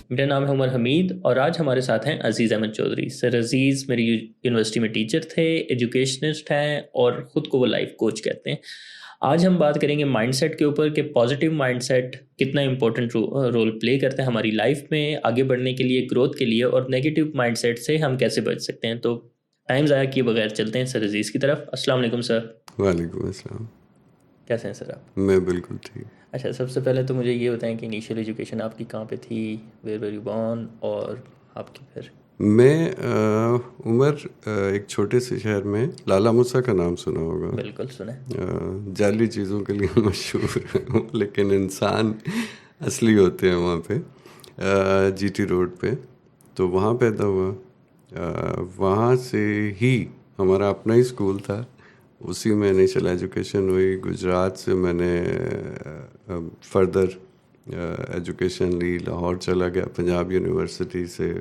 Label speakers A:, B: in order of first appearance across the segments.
A: میرا نام ہے عمر حمید اور آج ہمارے ساتھ ہیں عزیز احمد چودھری. سر عزیز میری یونیورسٹی میں ٹیچر تھے, ایجوکیشنسٹ ہیں اور خود کو وہ لائف کوچ کہتے ہیں. آج ہم بات کریں گے مائنڈ سیٹ کے اوپر کہ پازیٹیو مائنڈ سیٹ کتنا امپورٹنٹ رول پلے کرتا ہے ہماری لائف میں آگے بڑھنے کے لیے, گروتھ کے لیے, اور نیگیٹو مائنڈ سیٹ سے ہم کیسے بچ سکتے ہیں. تو ٹائم ضائع کیے بغیر چلتے ہیں سر عزیز کی طرف. السلام علیکم سر.
B: وعلیکم السلام.
A: کیسے ہیں سر آپ؟
B: میں بالکل ٹھیک.
A: اچھا, سب سے پہلے تو مجھے یہ بتائیں کہ انیشیل ایجوکیشن آپ کی کہاں پہ تھی, ویئر ویر یو بورن, اور آپ کی پھر
B: میں عمر ایک چھوٹے سے شہر میں لالا موسیٰ کا نام سنا ہوگا.
A: بالکل سنیں.
B: جعلی چیزوں کے لیے مشہور ہے لیکن انسان اصلی ہوتے ہیں وہاں پہ, جی ٹی روڈ پہ. تو وہاں پیدا ہوا. وہاں سے ہی ہمارا اپنا ہی اسکول تھا, اسی میں انیشیل ایجوکیشن ہوئی. گجرات سے میں نے فردر ایجوکیشن لی, لاہور چلا گیا, پنجاب یونیورسٹی سے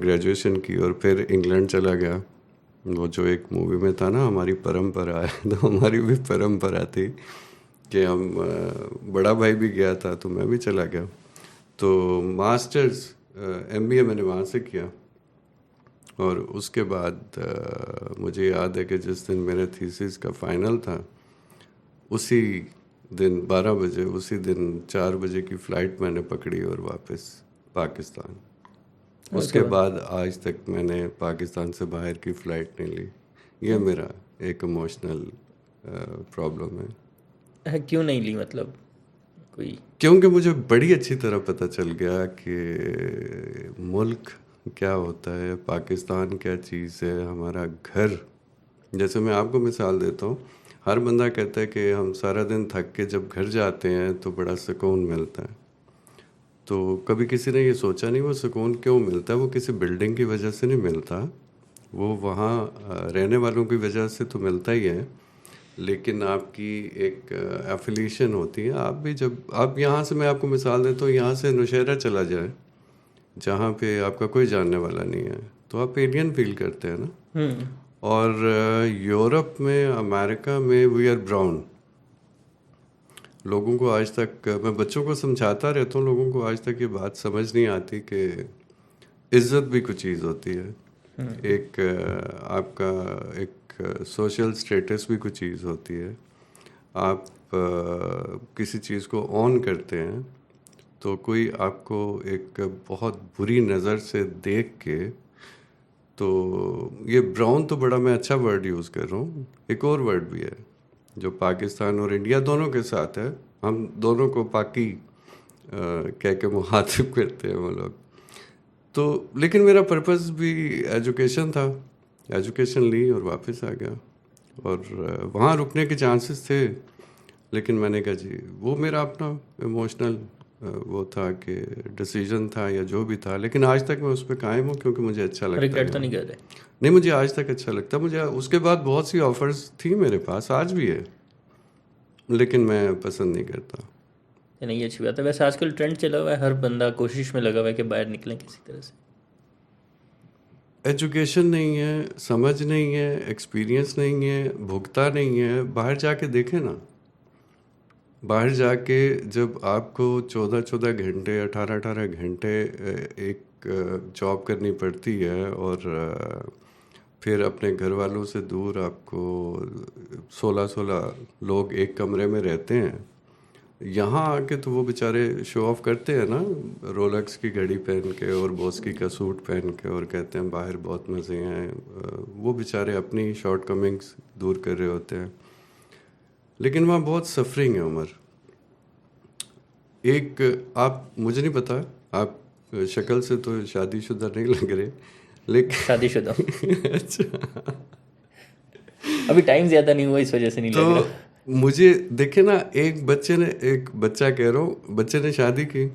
B: گریجویشن کی, اور پھر انگلینڈ چلا گیا. وہ جو ایک مووی میں تھا نا, ہماری پرمپرا ہے, تو ہماری بھی پرمپرا تھی کہ ہم, بڑا بھائی بھی گیا تھا تو میں بھی چلا گیا. تو ماسٹرز MBA میں نے وہاں سے کیا, اور اس کے بعد مجھے یاد ہے کہ جس دن میرے تھیسس کا فائنل تھا اسی دن 12 بجے, اسی دن 4 بجے کی فلائٹ میں نے پکڑی اور واپس پاکستان. اس کے بعد آج تک میں نے پاکستان سے باہر کی فلائٹ نہیں لی. یہ میرا ایک ایموشنل پرابلم ہے.
A: کیوں نہیں لی, مطلب کوئی؟
B: کیونکہ مجھے بڑی اچھی طرح پتہ چل گیا کہ ملک کیا ہوتا ہے, پاکستان کیا چیز ہے, ہمارا گھر. جیسے میں آپ کو مثال دیتا ہوں, ہر بندہ کہتا ہے کہ ہم سارا دن تھک کے جب گھر جاتے ہیں تو بڑا سکون ملتا ہے. تو کبھی کسی نے یہ سوچا نہیں وہ سکون کیوں ملتا ہے. وہ کسی بلڈنگ کی وجہ سے نہیں ملتا, وہ وہاں رہنے والوں کی وجہ سے تو ملتا ہی ہے, لیکن آپ کی ایک ایفیلیشن ہوتی ہے. آپ بھی جب آپ یہاں سے, میں آپ کو مثال دیتا ہوں, یہاں سے نوشہرہ چلا جائے جہاں پہ آپ کا کوئی جاننے والا نہیں ہے, تو آپ ایلین فیل کرتے ہیں نا. اور یورپ میں, امریکہ میں, وی آر براؤن. لوگوں کو آج تک, میں بچوں کو سمجھاتا رہتا ہوں, لوگوں کو آج تک یہ بات سمجھ نہیں آتی کہ عزت بھی کچھ چیز ہوتی ہے, ایک آپ کا ایک سوشل سٹیٹس بھی کچھ چیز ہوتی ہے. آپ کسی چیز کو آن کرتے ہیں تو کوئی آپ کو ایک بہت بری نظر سے دیکھ کے, تو یہ براؤن تو بڑا میں اچھا ورڈ یوز کر رہا ہوں, ایک اور ورڈ بھی ہے جو پاکستان اور انڈیا دونوں کے ساتھ ہے. ہم دونوں کو پاکی کہہ کے مخاطب کرتے ہیں وہ لوگ. تو لیکن میرا پرپس بھی ایجوکیشن تھا, ایجوکیشن لی اور واپس آ گیا. اور وہاں رکنے کے چانسز تھے, لیکن میں نے کہا جی وہ میرا اپنا ایموشنل وہ تھا کہ ڈیسیجن تھا یا جو بھی تھا, لیکن آج تک میں اس پہ قائم ہوں کیونکہ مجھے اچھا لگتا ہے.
A: ریگریٹ تو نہیں کرتے؟
B: نہیں, مجھے آج تک اچھا لگتا ہے. مجھے اس کے بعد بہت سی آفرز تھیں میرے پاس, آج بھی ہے, لیکن میں پسند نہیں کرتا.
A: نہیں, اچھی بات ہے. ویسے آج کل ٹرینڈ چلا ہوا ہے, ہر بندہ کوشش میں لگا ہوا ہے کہ باہر نکلیں کسی طرح سے.
B: ایجوکیشن نہیں ہے, سمجھ نہیں ہے, ایکسپیرینس نہیں ہے, بھگتا نہیں ہے. باہر جا کے دیکھیں نا, باہر جا کے جب آپ کو 14 گھنٹے 18 گھنٹے ایک جاب کرنی پڑتی ہے, اور پھر اپنے گھر والوں سے دور آپ کو 16 لوگ ایک کمرے میں رہتے ہیں. یہاں آ کے تو وہ بیچارے شو آف کرتے ہیں نا, رولیکس کی گھڑی پہن کے اور بوسکی کا سوٹ پہن کے, اور کہتے ہیں باہر بہت مزے ہیں. وہ بیچارے اپنی شارٹ کمنگس دور کر رہے ہوتے ہیں, لیکن وہاں بہت سفرنگ ہے عمر. ایک آپ, مجھے نہیں پتا, آپ شکل سے تو شادی شدہ نہیں لگ رہے, لیکن
A: شادی شدہ
B: اچھا,
A: ابھی ٹائم زیادہ نہیں ہوا اس وجہ سے نہیں لگ رہا.
B: مجھے دیکھے نا, ایک بچہ کہہ رہا ہوں, بچے نے شادی کی,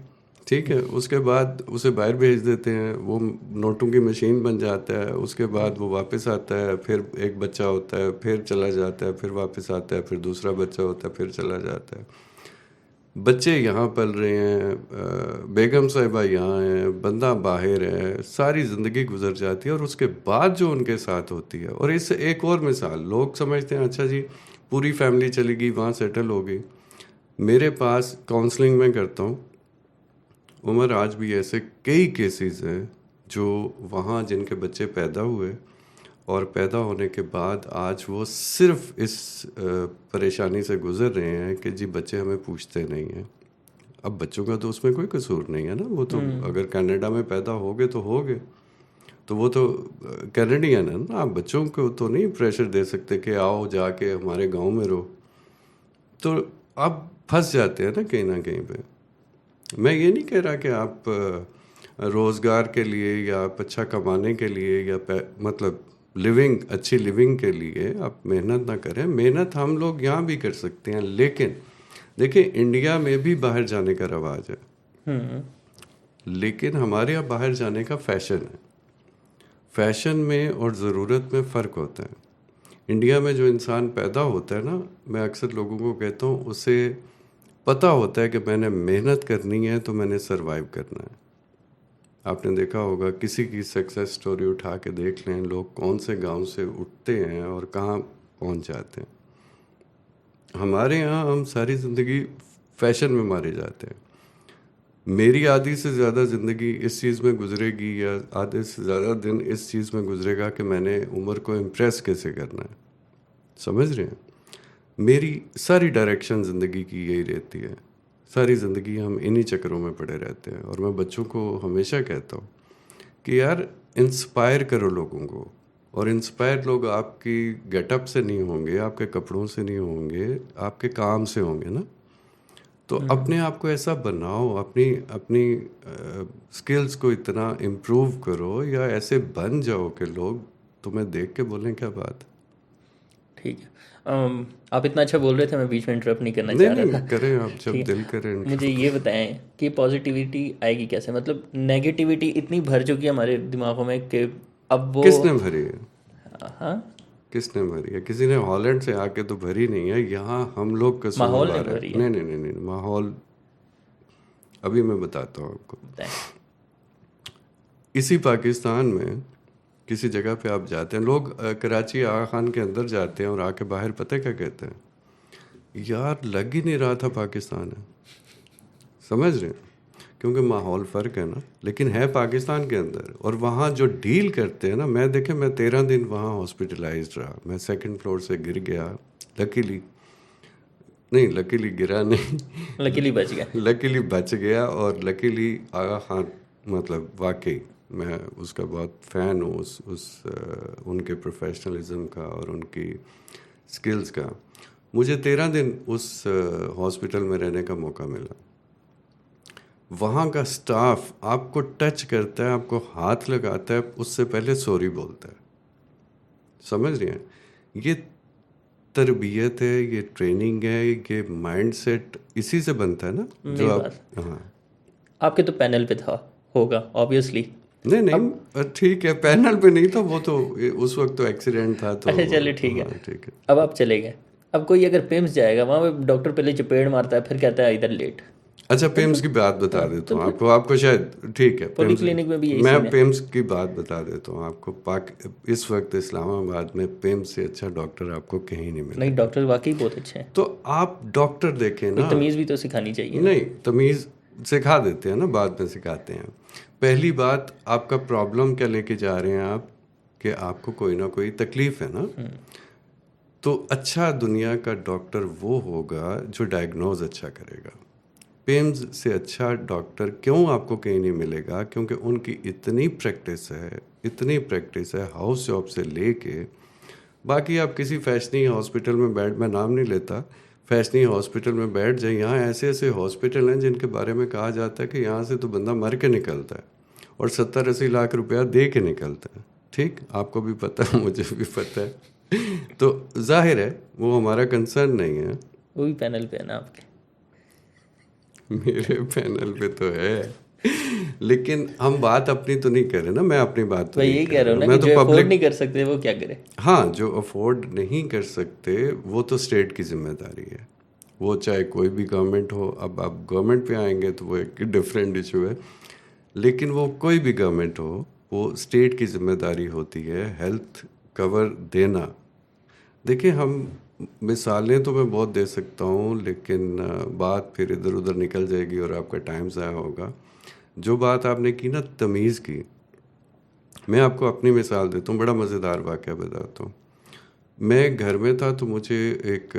B: ٹھیک ہے, اس کے بعد اسے باہر بھیج دیتے ہیں, وہ نوٹوں کی مشین بن جاتا ہے. اس کے بعد وہ واپس آتا ہے, پھر ایک بچہ ہوتا ہے, پھر چلا جاتا ہے, پھر واپس آتا ہے, پھر دوسرا بچہ ہوتا ہے, پھر چلا جاتا ہے. بچے یہاں پل رہے ہیں, بیگم صاحبہ یہاں ہیں, بندہ باہر ہے, ساری زندگی گزر جاتی ہے. اور اس کے بعد جو ان کے ساتھ ہوتی ہے, اور اس سے ایک اور مثال, لوگ سمجھتے ہیں اچھا جی پوری فیملی چلی گئی وہاں سیٹل ہو گئی. میرے پاس کاؤنسلنگ میں کرتا ہوں, عمر آج بھی ایسے کئی کیسز ہیں جو وہاں جن کے بچے پیدا ہوئے اور پیدا ہونے کے بعد آج وہ صرف اس پریشانی سے گزر رہے ہیں کہ جی بچے ہمیں پوچھتے نہیں ہیں. اب بچوں کا تو اس میں کوئی قصور نہیں ہے نا, وہ تو اگر کینیڈا میں پیدا ہو گئے تو ہو گئے, تو وہ تو کینیڈین ہے نا. آپ بچوں کو تو نہیں پریشر دے سکتے کہ آؤ جا کے ہمارے گاؤں میں رہو, تو آپ پھنس جاتے ہیں نا کہیں نہ کہیں پہ. میں یہ نہیں کہہ رہا کہ آپ روزگار کے لیے یا آپ اچھا کمانے کے لیے یا مطلب اچھی لیونگ کے لیے آپ محنت نہ کریں. محنت ہم لوگ یہاں بھی کر سکتے ہیں, لیکن دیکھیں انڈیا میں بھی باہر جانے کا رواج ہے, لیکن ہمارے یہاں باہر جانے کا فیشن ہے. فیشن میں اور ضرورت میں فرق ہوتا ہے. انڈیا میں جو انسان پیدا ہوتا ہے نا, میں اکثر لوگوں کو کہتا ہوں اسے پتہ ہوتا ہے کہ میں نے محنت کرنی ہے تو میں نے سروائیو کرنا ہے. آپ نے دیکھا ہوگا کسی کی سکسیس سٹوری اٹھا کے دیکھ لیں, لوگ کون سے گاؤں سے اٹھتے ہیں اور کہاں پہنچ جاتے ہیں. ہمارے یہاں ہم ساری زندگی فیشن میں مارے جاتے ہیں. میری آدھی سے زیادہ زندگی اس چیز میں گزرے گی یا آدھے سے زیادہ دن اس چیز میں گزرے گا کہ میں نے عمر کو امپریس کیسے کرنا ہے. سمجھ رہے ہیں, میری ساری ڈائریکشن زندگی کی یہی رہتی ہے. ساری زندگی ہم انہی چکروں میں پڑے رہتے ہیں. اور میں بچوں کو ہمیشہ کہتا ہوں کہ یار انسپائر کرو لوگوں کو, اور انسپائر لوگ آپ کی گیٹ اپ سے نہیں ہوں گے, آپ کے کپڑوں سے نہیں ہوں گے, آپ کے کام سے ہوں گے نا. تو اپنے آپ کو ایسا بناؤ, اپنی اسکلس کو اتنا امپروو کرو یا ایسے بن جاؤ کہ لوگ تمہیں دیکھ کے بولیں کیا بات.
A: ٹھیک ہے, آپ اتنا اچھا بول رہے تھے, میں بیچ میں انٹرپٹ نہیں کرنا چاہ رہا
B: نہیں
A: تھا.
B: کریں آپ جب
A: ٹھیک
B: دل
A: ہے,
B: کریں.
A: مجھے یہ بتائیں کہ پازیٹیوٹی آئے گی کیسے؟ مطلب نیگیٹیوٹی اتنی بھر چکی ہے ہمارے دماغوں میں کہ اب وہ
B: کس نے بھری ہے؟
A: ہاں
B: کس نے بھری ہے؟ کسی نے ہالینڈ سے آ کے تو بھری نہیں ہے. یہاں ہم لوگ
A: ماحول نے
B: قصوروار
A: بھری
B: ہے.
A: ہے.
B: نہیں, ماحول ابھی میں بتاتا ہوں آپ کو.
A: بتائیں.
B: اسی پاکستان میں کسی جگہ پہ آپ جاتے ہیں, لوگ کراچی آغا خان کے اندر جاتے ہیں اور آ کے باہر پتہ کیا کہتے ہیں, یار لگ ہی نہیں رہا تھا پاکستان ہے. سمجھ رہے ہیں, کیونکہ ماحول فرق ہے نا, لیکن ہے پاکستان کے اندر. اور وہاں جو ڈیل کرتے ہیں نا, میں 13 دن وہاں ہاسپٹلائزڈ رہا. میں 2nd فلور سے گر گیا, لکیلی گرا نہیں,
A: لکیلی بچ گیا.
B: لکیلی بچ گیا. اور لکیلی آغا خان مطلب واقعی میں اس کا بہت فین ہوں, ان کے پروفیشنلزم کا اور ان کی سکلز کا. مجھے 13 دن اس ہاسپٹل میں رہنے کا موقع ملا. وہاں کا سٹاف آپ کو ٹچ کرتا ہے, آپ کو ہاتھ لگاتا ہے, اس سے پہلے سوری بولتا ہے. سمجھ رہے ہیں, یہ تربیت ہے, یہ ٹریننگ ہے, یہ مائنڈ سیٹ اسی سے بنتا ہے نا. جو آپ ہاں
A: آپ کے تو پینل پہ تھا ہوگا آبویسلی.
B: نہیں ٹھیک ہے, پینل پہ نہیں تھا وہ تو اس وقت تو ایکسیڈنٹ تھا. تو
A: اچھا چلے ٹھیک ہے.
B: ٹھیک ہے,
A: اب آپ چلے گئے. اب کوئی اگر پیمس جائے گا, وہاں پہ ڈاکٹر پہلے چپیڑ مارتا ہے, پھر کہتا ہے ادھر لیٹ.
B: اچھا پیمس کی بات بتا دیتا ہوں آپ کو شاید ٹھیک ہے.
A: پولی کلینک میں بھی یہی
B: میں
A: سین ہے.
B: پیمس کی بات بتا دیتا ہوں آپ کو. اس وقت اسلام آباد میں پیمس سے اچھا ڈاکٹر آپ کو کہیں نہیں ملے.
A: نہیں, ڈاکٹر واقعی بہت اچھے ہیں.
B: تو آپ ڈاکٹر دیکھیں نا,
A: تمیز بھی تو سکھانی چاہیے.
B: نہیں تمیز سکھا دیتے ہیں نا, بعد میں سکھاتے ہیں. پہلی بات, آپ کا پرابلم کیا لے کے جا رہے ہیں آپ, کہ آپ کو کوئی نہ کوئی تکلیف ہے نا. تو اچھا دنیا کا ڈاکٹر وہ ہوگا جو ڈائگنوز اچھا کرے گا. پیمز سے اچھا ڈاکٹر کیوں آپ کو کہیں نہیں ملے گا, کیونکہ ان کی اتنی پریکٹس ہے ہاؤس جاب سے لے کے. باقی آپ کسی فیشنی ہاسپٹل میں بیٹھ, میں نام نہیں لیتا, فیشنی ہاسپٹل میں بیٹھ جائیں. یہاں ایسے ہاسپٹل ہیں جن کے بارے میں کہا جاتا ہے کہ یہاں سے تو بندہ مر کے نکلتا ہے اور 70-80 لاکھ روپیہ دے کے نکلتا ہے. ٹھیک, آپ کو بھی پتہ ہے, مجھے بھی پتہ ہے. تو ظاہر ہے وہ ہمارا کنسرن نہیں ہے.
A: وہ بھی پینل پہ ہے نا آپ کے.
B: میرے پینل پہ تو ہے, لیکن ہم بات اپنی تو نہیں کر رہے نا. میں اپنی بات تو
A: یہی کہہ رہا ہوں نا,
B: میں
A: کہ
B: تو
A: جو افورڈ
B: پبلک
A: نہیں کر سکتے وہ کیا کرے.
B: ہاں, جو افورڈ نہیں کر سکتے وہ تو اسٹیٹ کی ذمہ داری ہے. وہ چاہے کوئی بھی گورنمنٹ ہو. اب آپ گورنمنٹ پہ آئیں گے تو وہ ایک ڈفرینٹ ایشو ہے, لیکن وہ کوئی بھی گورنمنٹ ہو, وہ اسٹیٹ کی ذمہ داری ہوتی ہے ہیلتھ کور دینا. دیکھیں, ہم مثالیں تو میں بہت دے سکتا ہوں، لیکن بات پھر ادھر ادھر نکل جائے گی اور آپ کا ٹائم ضائع ہوگا. جو بات آپ نے کی نا تمیز کی، میں آپ کو اپنی مثال دیتا ہوں، بڑا مزیدار واقعہ بتاتا ہوں. میں گھر میں تھا تو مجھے ایک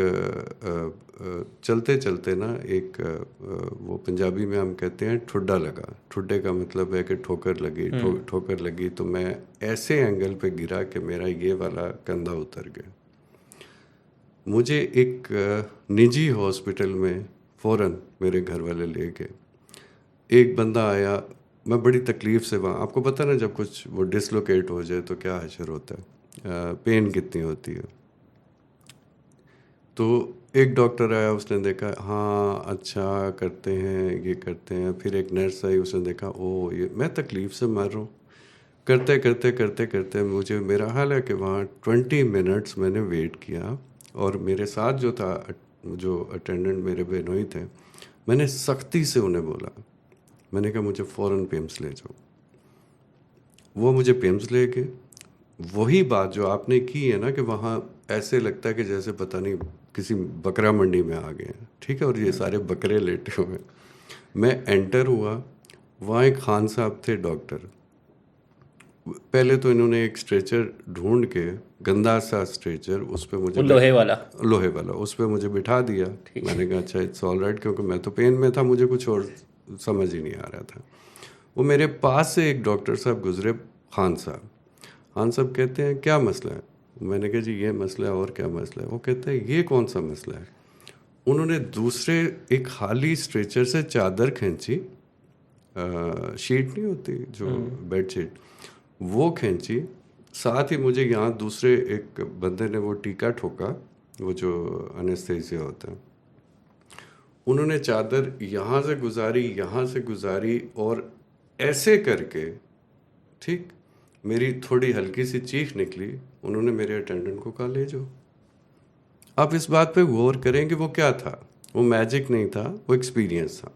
B: چلتے چلتے نا ایک وہ پنجابی میں ہم کہتے ہیں ٹھڈا لگا. ٹھڈے کا مطلب ہے کہ ٹھوکر لگی. ٹھوکر لگی تو میں ایسے اینگل پہ گرا کہ میرا یہ والا کندھا اتر گیا. مجھے ایک نجی ہاسپٹل میں فوراً میرے گھر والے لے گئے. ایک بندہ آیا، میں بڑی تکلیف سے وہاں، آپ کو پتہ نا جب کچھ وہ ڈسلوکیٹ ہو جائے تو کیا حشر ہوتا ہے، پین کتنی ہوتی ہے. تو ایک ڈاکٹر آیا، اس نے دیکھا ہاں اچھا کرتے ہیں یہ کرتے ہیں. پھر ایک نرس آئی، اس نے دیکھا او یہ، میں تکلیف سے مر رہا ہوں. کرتے کرتے کرتے کرتے مجھے، میرا حال ہے کہ وہاں 20 منٹس میں نے ویٹ کیا. اور میرے ساتھ جو تھا، جو اٹینڈنٹ میرے بہنوئی تھے، میں نے سختی سے انہیں بولا، میں نے کہا مجھے فوراً پیمس لے جاؤ. وہ مجھے پیمس لے گئے. وہی بات جو آپ نے کی ہے نا کہ وہاں ایسے لگتا ہے کہ جیسے پتہ نہیں کسی بکرا منڈی میں آ گئے ہیں، ٹھیک ہے، اور یہ سارے بکرے لیٹے ہوئے. میں انٹر ہوا، وہاں ایک خان صاحب تھے ڈاکٹر. پہلے تو انہوں نے ایک اسٹریچر ڈھونڈ کے، گندا سا اسٹریچر، اس پہ مجھے
A: لوہے والا
B: اس پہ مجھے بٹھا دیا. میں نے کہا اچھا اٹس آل رائٹ، کیونکہ میں تو پین میں تھا، مجھے کچھ اور سمجھ ہی نہیں آ رہا تھا. وہ میرے پاس سے ایک ڈاکٹر صاحب گزرے، خان صاحب. خان صاحب کہتے ہیں کیا مسئلہ ہے؟ میں نے کہا جی یہ مسئلہ ہے. اور کیا مسئلہ ہے؟ وہ کہتے ہیں یہ کون سا مسئلہ ہے؟ انہوں نے دوسرے ایک خالی اسٹریچر سے چادر کھینچی، شیٹ نہیں ہوتی جو بیڈ شیٹ، وہ کھینچی. ساتھ ہی مجھے یہاں دوسرے ایک بندے نے وہ ٹیکا ٹھوکا، وہ جو انستھیسیا ہوتا ہے. انہوں نے چادر یہاں سے گزاری، یہاں سے گزاری، اور ایسے کر کے، ٹھیک، میری تھوڑی ہلکی سی چیخ نکلی. انہوں نے میرے اٹینڈنٹ کو کہا لے جاؤ. آپ اس بات پہ غور کریں کہ وہ کیا تھا. وہ میجک نہیں تھا، وہ ایکسپیرینس تھا،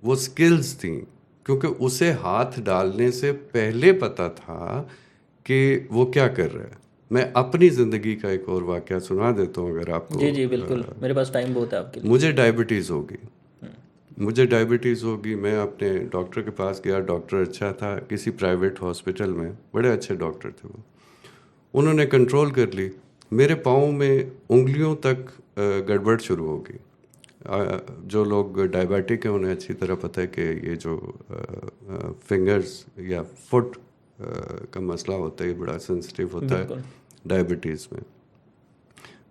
B: وہ سکلز تھیں. کیونکہ اسے ہاتھ ڈالنے سے پہلے پتہ تھا کہ وہ کیا کر رہا ہے. میں اپنی زندگی کا ایک اور واقعہ سنا دیتا ہوں اگر آپ کو.
A: جی بالکل، میرے پاس ٹائم بہت ہے آپ کے لیے.
B: مجھے ڈائبٹیز ہوگی. میں اپنے ڈاکٹر کے پاس گیا. ڈاکٹر اچھا تھا، کسی پرائیویٹ ہاسپٹل میں، بڑے اچھے ڈاکٹر تھے وہ. انہوں نے کنٹرول کر لی. میرے پاؤں میں انگلیوں تک گڑبڑ شروع ہو گئی. جو لوگ ڈائبیٹک ہیں انہیں اچھی طرح پتہ ہے کہ یہ جو فنگرز یا فٹ کا مسئلہ ہوتا ہے، یہ بڑا سینسٹیو ہوتا ہے ڈائبٹیز میں.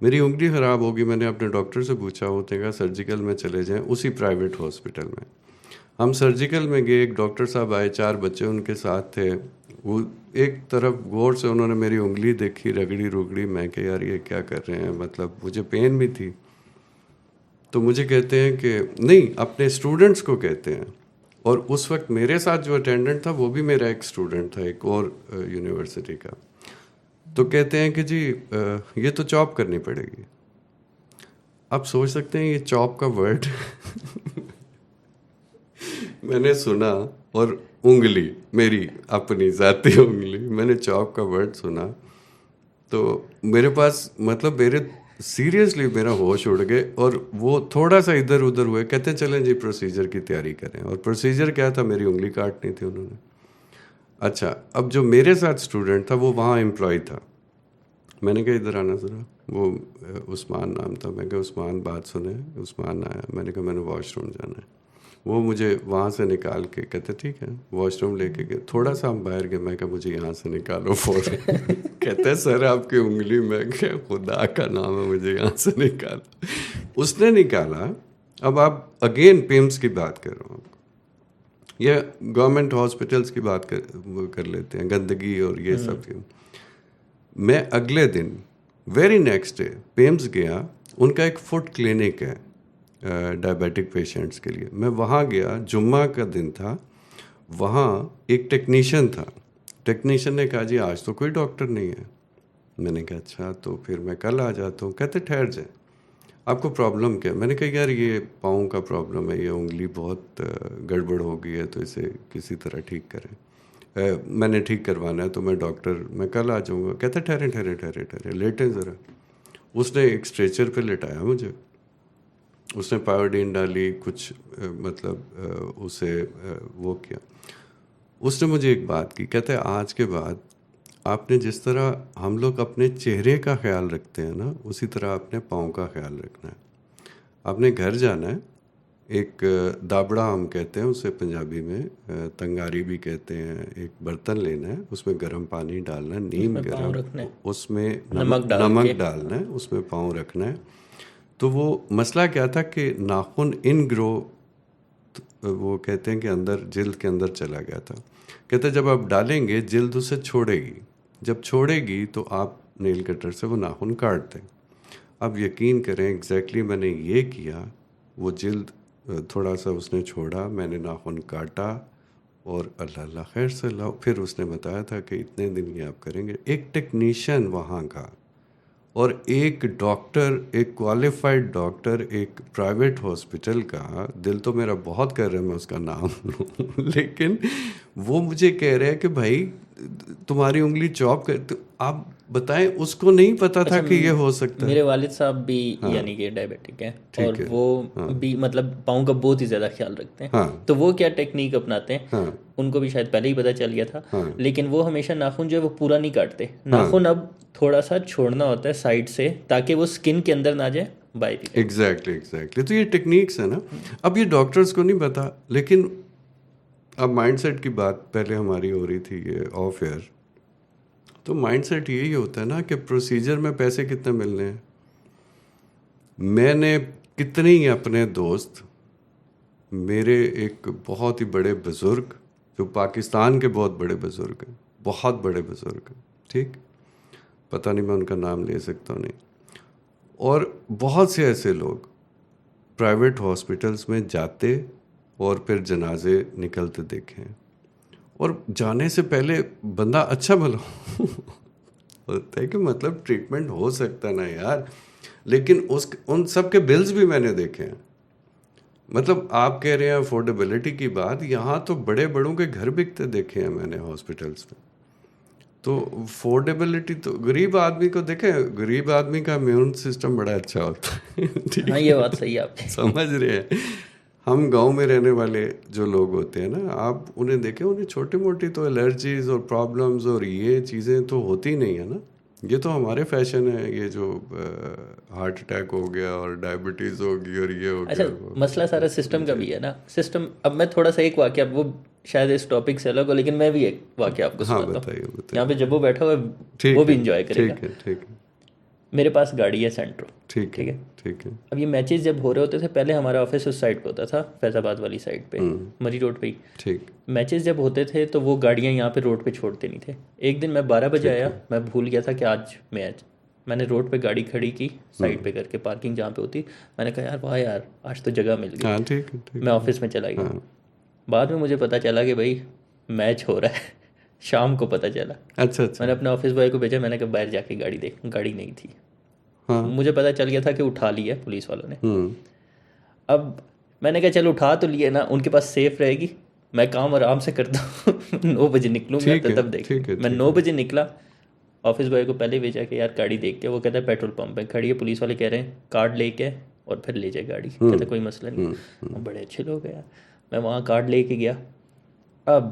B: میری انگلی خراب ہوگی. میں نے اپنے ڈاکٹر سے پوچھا، ہوتے گا سرجیکل میں چلے جائیں. اسی پرائیویٹ ہاسپٹل میں ہم سرجیکل میں گئے. ایک ڈاکٹر صاحب آئے، 4 بچے ان کے ساتھ تھے. وہ ایک طرف غور سے انہوں نے میری انگلی دیکھی، رگڑی رگڑی. میں کہ یار یہ کیا کر رہے ہیں، مطلب مجھے پین بھی تھی. تو مجھے کہتے ہیں کہ نہیں، اپنے اسٹوڈنٹس کو کہتے ہیں. اور اس وقت میرے ساتھ جو اٹینڈنٹ تھا وہ بھی میرا ایک اسٹوڈنٹ تھا، ایک اور یونیورسٹی کا. تو کہتے ہیں کہ جی یہ تو چاپ کرنی پڑے گی. آپ سوچ سکتے ہیں یہ چاپ کا ورڈ میں نے سنا، اور انگلی میری اپنی ذاتی انگلی، میں نے چاپ کا ورڈ سنا تو میرے پاس، مطلب میرے سیریسلی میرا ہوش اڑ گئے. اور وہ تھوڑا سا ادھر ادھر ہوئے. کہتے ہیں چلیں جی پروسیجر کی تیاری کریں. اور پروسیجر کیا تھا؟ میری انگلی کاٹنی تھی انہوں نے. اچھا، اب جو میرے ساتھ اسٹوڈنٹ تھا وہ وہاں امپلائی تھا. میں نے کہا ادھر آنا ذرا. وہ عثمان نام تھا. میں کہا عثمان بات سنیں. عثمان آیا. میں نے کہا میں نے واش روم جانا ہے. وہ مجھے وہاں سے نکال کے کہتے ٹھیک ہے. واش روم لے کے گئے. تھوڑا سا ہم باہر گئے. میں کہا مجھے یہاں سے نکالو فوراً. کہتے ہیں سر آپ کی انگلی. میں کہ خدا کا نام ہے مجھے یہاں سے نکالا. اس نے نکالا. اب آپ اگین پیمس کی بات کر رہا ہوں، یہ گورنمنٹ ہاسپٹلس کی بات کر لیتے ہیں، گندگی اور یہ سب. میں اگلے دن ویری نیکسٹ ڈے پیمس گیا. ان کا ایک فٹ کلینک ہے ڈائبیٹک پیشنٹس کے لیے. میں وہاں گیا، جمعہ کا دن تھا. وہاں ایک ٹیکنیشین تھا. ٹیکنیشین نے کہا جی آج تو کوئی ڈاکٹر نہیں ہے. میں نے کہا اچھا تو پھر میں کل آ جاتا ہوں. کہتے ٹھہر جائیں، آپ کو پرابلم کیا؟ میں نے کہا یار یہ پاؤں کا پرابلم ہے، یہ انگلی بہت گڑبڑ ہو گئی ہے تو اسے کسی طرح ٹھیک کریں. میں نے ٹھیک کروانا ہے تو میں ڈاکٹر، میں کل آ جاؤں گا. کہتے ٹھہرے ٹھہرے ٹھہرے ٹھہرے لیٹیں ذرا. اس نے ایک اسٹریچر پہ لٹایا مجھے, اس نے پاوڈین ڈالی, کچھ مطلب اسے وہ کیا. اس نے مجھے ایک بات کی, کہتے ہیں آج کے بعد آپ نے جس طرح ہم لوگ اپنے چہرے کا خیال رکھتے ہیں نا, اسی طرح اپنے پاؤں کا خیال رکھنا ہے. آپ نے گھر جانا ہے, ایک دابڑا ہم کہتے ہیں اسے پنجابی میں, تنگاری بھی کہتے ہیں, ایک برتن لینا ہے, اس میں گرم پانی ڈالنا ہے, نیم گرم, اس میں نمک ڈالنا ہے, اس میں پاؤں رکھنا ہے. تو وہ مسئلہ کیا تھا کہ ناخن ان گرو, وہ کہتے ہیں کہ اندر جلد کے اندر چلا گیا تھا. کہتے ہیں جب آپ ڈالیں گے جلد اسے چھوڑے گی, جب چھوڑے گی تو آپ نیل کٹر سے وہ ناخن کاٹ دیں. اب یقین کریں ایگزیکٹلی میں نے یہ کیا, وہ جلد تھوڑا سا اس نے چھوڑا, میں نے ناخن کاٹا اور اللہ خیر سے لاؤ. پھر اس نے بتایا تھا کہ اتنے دن یہ آپ کریں گے. ایک ٹیکنیشین وہاں کا اور ایک ڈاکٹر, ایک کوالیفائڈ ڈاکٹر ایک پرائیویٹ ہاسپٹل کا, دل تو میرا بہت کر رہا ہے میں اس کا نام لوں, لیکن وہ مجھے کہہ رہے ہیں کہ بھائی تمہاری انگلی چاپ کر, تو آپ بتائیں اس کو نہیں پتا تھا کہ یہ ہو سکتا ہے.
A: میرے والد صاحب بھی یعنی کہ ڈائبیٹک ہیں, اور وہ بھی مطلب پاؤں کا بہت ہی زیادہ خیال رکھتے ہیں. تو وہ کیا ٹیکنیک اپناتے ہیں, ان کو بھی شاید پہلے ہی پتہ چل گیا تھا, لیکن وہ ہمیشہ ناخن جو ہے وہ پورا نہیں کاٹتے. ناخن اب تھوڑا سا چھوڑنا ہوتا ہے سائڈ سے تاکہ وہ اسکن کے اندر نہ جائے, باہر.
B: ایگزیکٹلی. تو یہ ٹیکنیکس ہیں نا, اب یہ ڈاکٹرز کو نہیں پتا. لیکن اب مائنڈ سیٹ کی بات پہلے ہماری ہو رہی تھی یہ آف ایئر, تو مائنڈ سیٹ یہی ہوتا ہے نا کہ پروسیجر میں پیسے کتنے ملنے ہیں. میں نے کتنے ہی اپنے دوست, میرے ایک بہت ہی بڑے بزرگ جو پاکستان کے بہت بڑے بزرگ ہیں, بہت بڑے بزرگ ہیں, ٹھیک, پتہ نہیں میں ان کا نام لے سکتا ہوں نہیں, اور بہت سے ایسے لوگ پرائیویٹ ہاسپٹلس میں جاتے اور پھر جنازے نکلتے دیکھے ہیں, اور جانے سے پہلے بندہ اچھا بھلا ہوتا ہے کہ مطلب ٹریٹمنٹ ہو سکتا نا یار, لیکن ان سب کے بلز بھی میں نے دیکھے ہیں. مطلب آپ کہہ رہے ہیں افورڈیبلٹی کی بات, یہاں تو بڑے بڑوں کے گھر بکتے دیکھے ہیں میں نے ہاسپٹلس میں. تو افورڈیبلٹی تو غریب آدمی کو دیکھیں, غریب آدمی کا امیون سسٹم بڑا اچھا ہوتا ہے.
A: ہاں یہ بات صحیح ہے آپ کی.
B: سمجھ رہے ہیں, ہم گاؤں میں رہنے والے جو لوگ ہوتے ہیں نا, آپ انہیں دیکھیں, انہیں چھوٹی موٹی تو الرجیز اور پرابلمز اور یہ چیزیں تو ہوتی نہیں ہیں نا. یہ تو ہمارے فیشن ہے, یہ جو ہارٹ اٹیک ہو گیا اور ڈائبٹیز ہو گئی اور یہ ہو گیا.
A: اچھا مسئلہ سارا سسٹم کا بھی ہے نا. سسٹم, اب میں تھوڑا سا ایک واقعہ, وہ شاید اس ٹاپک سے الگ ہو, لیکن میں بھی ایک واقعہ آپ کو سناتا ہوں. یہاں پہ جب وہ بیٹھا ہوا ہے وہ بھی انجوائے کرے گا.
B: ٹھیک ہے.
A: میرے پاس گاڑی ہے سینٹرو, ٹھیک ہے. اب یہ میچز جب ہو رہے ہوتے تھے, پہلے ہمارا آفس اس سائڈ پہ ہوتا تھا, فیض آباد والی سائڈ پہ, مری روڈ پہ ہی. میچز جب ہوتے تھے تو وہ گاڑیاں یہاں پہ روڈ پہ چھوڑتے نہیں تھے. ایک دن میں 12 بجے آیا, میں بھول گیا تھا کہ آج میچ. میں نے روڈ پہ گاڑی کھڑی کی سائڈ پہ کر کے, پارکنگ جہاں پہ ہوتی. میں نے کہا یار واہ یار آج تو جگہ مل گئی. میں آفس میں چلا گیا. بعد میں مجھے پتہ چلا کہ بھائی میچ ہو رہا ہے, شام کو پتہ چلا.
B: اچھا.
A: میں نے اپنے آفس بوائے کو بھیجا, میں نے کہا باہر جا کے گاڑی دیکھ, گاڑی نہیں تھی. مجھے پتہ چل گیا تھا کہ اٹھا لی ہے پولیس والوں نے. اب میں نے کہا چلو اٹھا تو لیے نا, ان کے پاس سیف رہے گی, میں کام آرام سے کرتا ہوں. 9 بجے نکلوں گا تو تب دیکھ. میں 9 بجے نکلا, آفس بوائے کو پہلے بھیجا کہ یار گاڑی دیکھ کے. وہ کہتا ہے پیٹرول پمپ پہ کھڑی ہے, پولیس والے کہہ رہے ہیں کارڈ لے کے اور پھر لے جائے گاڑی. کہتا ہے کوئی مسئلہ نہیں. بڑے اچھے لوگ ہیں یار. میں وہاں کارڈ لے کے گیا. اب